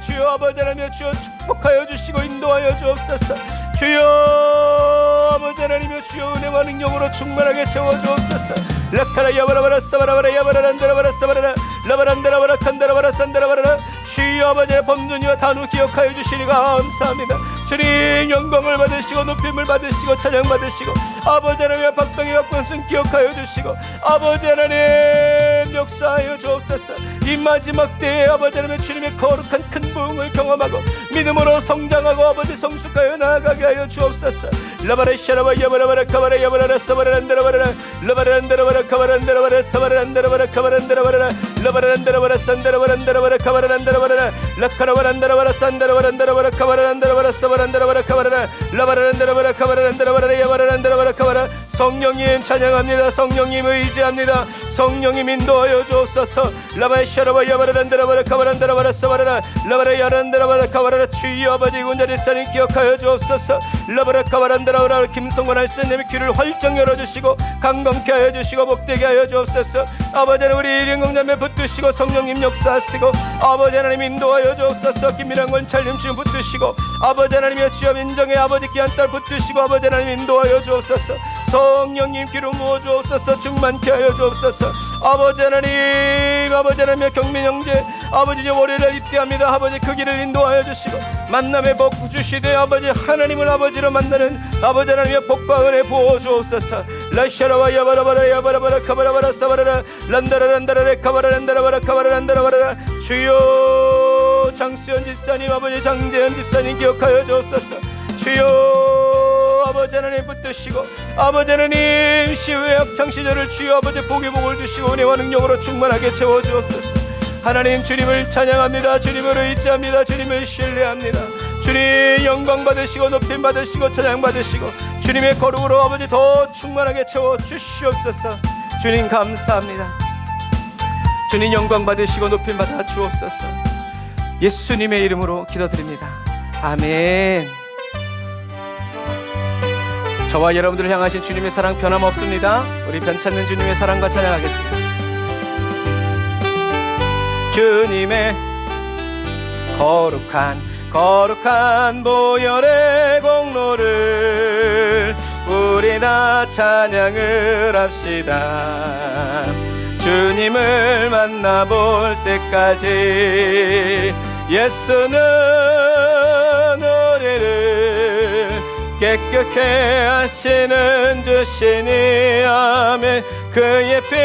S1: 주여 아버지 하나님 주여 축복하여 주시고 인도하여 주옵소서. 주여 아버지 하나님의 주여 은혜와 능력으로 충만하게 채워주옵소서. 라카라 야바라바라 사바라바라 야바라란데라바라 사바라라 라바란데라바라 칸데라바라 산데라바라 주여 아버지의 범준이와 단우 기억하여 주시니 감사합니다. 주님 영광을 받으시고 높임을 받으시고 찬양 받으시고 아버지 하나님의 박동희와 권순 기억하여 주시고 아버지 하나님 역사하여 주옵소서. 이 마지막 때에 아버지 하나님의 주님의 거룩한 큰 부흥을 경험하고 믿음으로 성장하고 아버지 성숙하여 나아가게 하여 주옵소서. 라바레샤라바 야바라바라 카바라 야바라라 사바라란데라바라 라바란데라바라 카바란데라바라 사바라란데라바라 카바란데라바라 라바란데라바라 산데라바란데라바라 카바란데라바라 라카라바란데라바라 산데라바란데라바라 카바란데라바라 사바란데라바라 카바라라 라바란데라바라 카바란데라바라 야바라란데라바라 카바라. 성령님 찬양합니다. 성령님 의지합니다. 성령님 인도하여 주옵소서. 라바샤라바 야바라란데라바라 카바란데라바라 사바라라 라바라 야란데라바라 카바라라 주여 아버지 군자리사님 기억하여 주옵소서. 라바라 카바란데라바라 김성관 할세님의 귀를 활짝 열어주시고 강건케 하여 주시고 복되게 하여 주옵소서. 아버지 하나님 우리 일인공자매 붙드시고 성령님 역사하시고 아버지 하나님 인도하여 주옵소서. 김미란 권찰님 주님 붙드시고 아버지 하나님의 주여 민정의 아버지 귀한 딸 붙드시고 아버지 하나님 인도하여 주옵소서. 성령님 기름 부어 주옵소서. 충만케 하여 주옵소서. 아버지 하나님 아버지 하나님의 경민 형제 아버지 월요일에 입대합니다. 아버지 그 길을 인도하여 주시고 만남의 복 주시되 아버지 하나님을 아버지로 만나는 아버지 하나님의 복과 은혜 부어 주옵소서. 라샤라와 야바라바라 야바라바라 카바라바라 사바라라 란다라란다라레 카바라란다라바라 카바라란다라바라 주여 장수연 집사님 아버지 장재현 집사님 기억하여 주옵소서. 주여 아버지 하나님 붙드시고 아버지 하나님 시외 학창시절을 주여 아버지 복의 복을 주시고 은혜와 능력으로 충만하게 채워주옵소서. 하나님 주님을 찬양합니다. 주님을 의지합니다. 주님을 신뢰합니다. 주님 영광 받으시고 높임 받으시고 찬양 받으시고 주님의 거룩으로 아버지 더 충만하게 채워주시옵소서. 주님 감사합니다. 주님 영광 받으시고 높임 받아 주옵소서. 예수님의 이름으로 기도드립니다. 아멘. 저와 여러분들을 향하신 주님의 사랑 변함없습니다. 우리 변찮는 주님의 사랑과 찬양하겠습니다. 주님의 거룩한 보혈의 공로를 우리 다 찬양을 합시다. 주님을 만나볼 때까지 예수는 우리를 깨끗게 하시는 주시니 아멘. 그의 피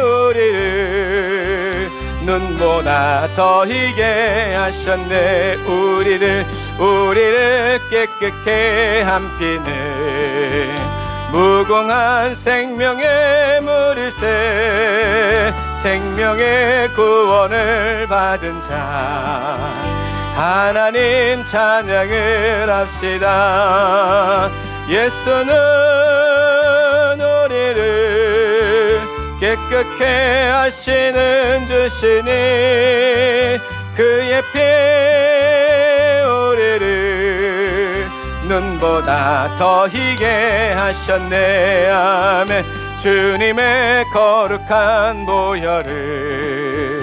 S1: 우리를 눈보다 더 희게 하셨네. 우리를 깨끗게 한 피는 무궁한 생명의 물일새. 생명의 구원을 받은 자 하나님 찬양을 합시다. 예수는 우리를 깨끗게 하시는 주시니 그의 피 우리를 눈보다 더 희게 하셨네. 아멘. 주님의 거룩한 보혈을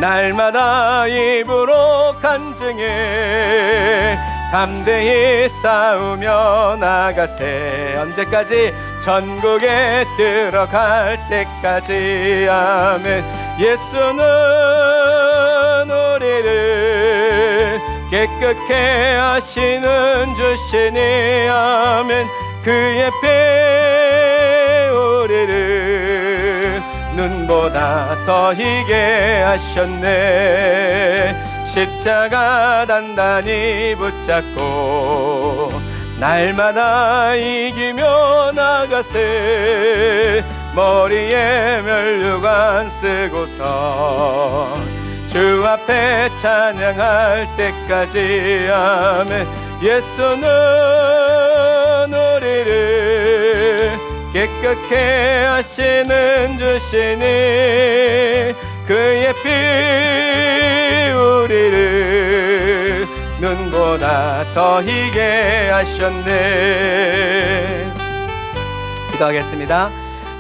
S1: 날마다 입으로 간증해 담대히 싸우며 나가세. 언제까지? 천국에 들어갈 때까지. 아멘. 예수는 우리를 깨끗게 하시는 주시니. 아멘. 그의 피 우리를 눈보다 더 희게 하셨네. 십자가 단단히 붙잡고 날마다 이기며 나가세. 머리에 면류관 쓰고서 주 앞에 찬양할 때까지. 아멘. 예수는 우리를 깨끗게 하시는 주시니. 그의 피 우리를 눈보다 더 희게 하셨네. 기도하겠습니다.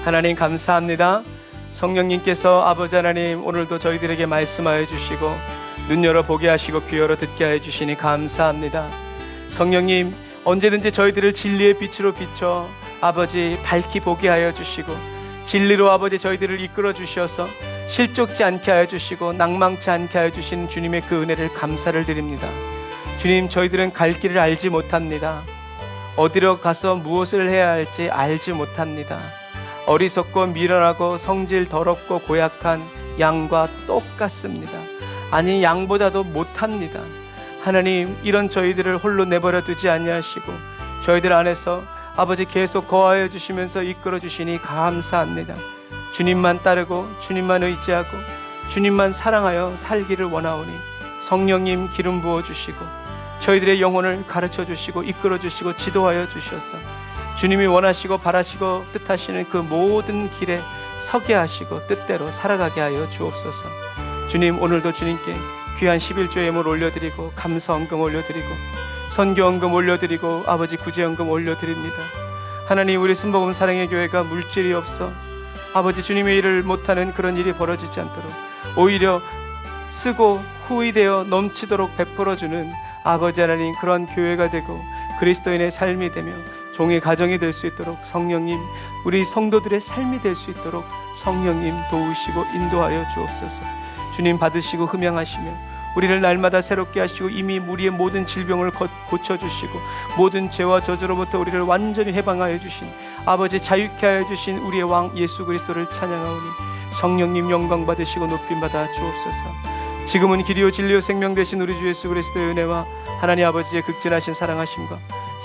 S1: 하나님 감사합니다. 성령님께서 아버지 하나님 오늘도 저희들에게 말씀하여 주시고 눈 열어 보게 하시고 귀 열어 듣게 하여 주시니 감사합니다. 성령님 언제든지 저희들을 진리의 빛으로 비춰 아버지 밝히 보게 하여 주시고 진리로 아버지 저희들을 이끌어 주셔서 실족지 않게 하여 주시고 낭망치 않게 하여 주신 주님의 그 은혜를 감사를 드립니다. 주님, 저희들은 갈 길을 알지 못합니다. 어디로 가서 무엇을 해야 할지 알지 못합니다. 어리석고 미련하고 성질 더럽고 고약한 양과 똑같습니다. 아니, 양보다도 못합니다. 하나님, 이런 저희들을 홀로 내버려 두지 아니하시고 저희들 안에서 아버지 계속 거하여 주시면서 이끌어 주시니 감사합니다. 주님만 따르고 주님만 의지하고 주님만 사랑하여 살기를 원하오니 성령님 기름 부어 주시고 저희들의 영혼을 가르쳐 주시고 이끌어 주시고 지도하여 주셔서 주님이 원하시고 바라시고 뜻하시는 그 모든 길에 서게 하시고 뜻대로 살아가게 하여 주옵소서. 주님, 오늘도 주님께 귀한 11조 예물 올려드리고 감사헌금 올려드리고 선교헌금 올려드리고 아버지 구제헌금 올려드립니다. 하나님, 우리 순복음 사랑의 교회가 물질이 없어 아버지 주님의 일을 못하는 그런 일이 벌어지지 않도록 오히려 쓰고 후이되어 넘치도록 베풀어주는 아버지 하나님, 그런 교회가 되고 그리스도인의 삶이 되며 종의 가정이 될 수 있도록 성령님, 우리 성도들의 삶이 될 수 있도록 성령님 도우시고 인도하여 주옵소서. 주님 받으시고 흠양하시며 우리를 날마다 새롭게 하시고 이미 우리의 모든 질병을 고쳐주시고 모든 죄와 저주로부터 우리를 완전히 해방하여 주신 아버지, 자유케 하여 주신 우리의 왕 예수 그리스도를 찬양하오니 성령님 영광 받으시고 높임받아 주옵소서. 지금은 길이요 진리요 생명 되신 우리 주 예수 그리스도의 은혜와 하나님 아버지의 극진하신 사랑하심과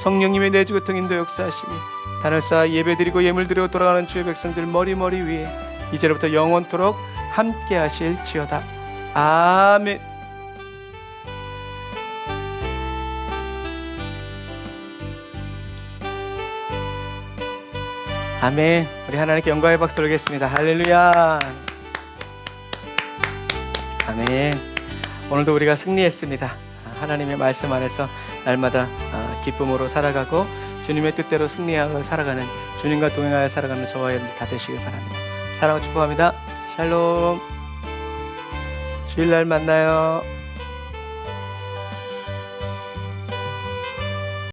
S1: 성령님의 내주교통 인도 역사하심이 단을 쌓아 예배드리고 예물드리고 돌아가는 주의 백성들 머리머리 위에 이제로부터 영원토록 함께 하실지어다. 아멘. 아멘. 우리 하나님께 영광의 박수 돌리겠습니다. 할렐루야. 아멘. 오늘도 우리가 승리했습니다. 하나님의 말씀 안에서 날마다 기쁨으로 살아가고 주님의 뜻대로 승리하여 살아가는, 주님과 동행하여 살아가는 저와 여러분 다 되시길 바랍니다. 사랑하고 축복합니다. 샬롬. 주일날 만나요.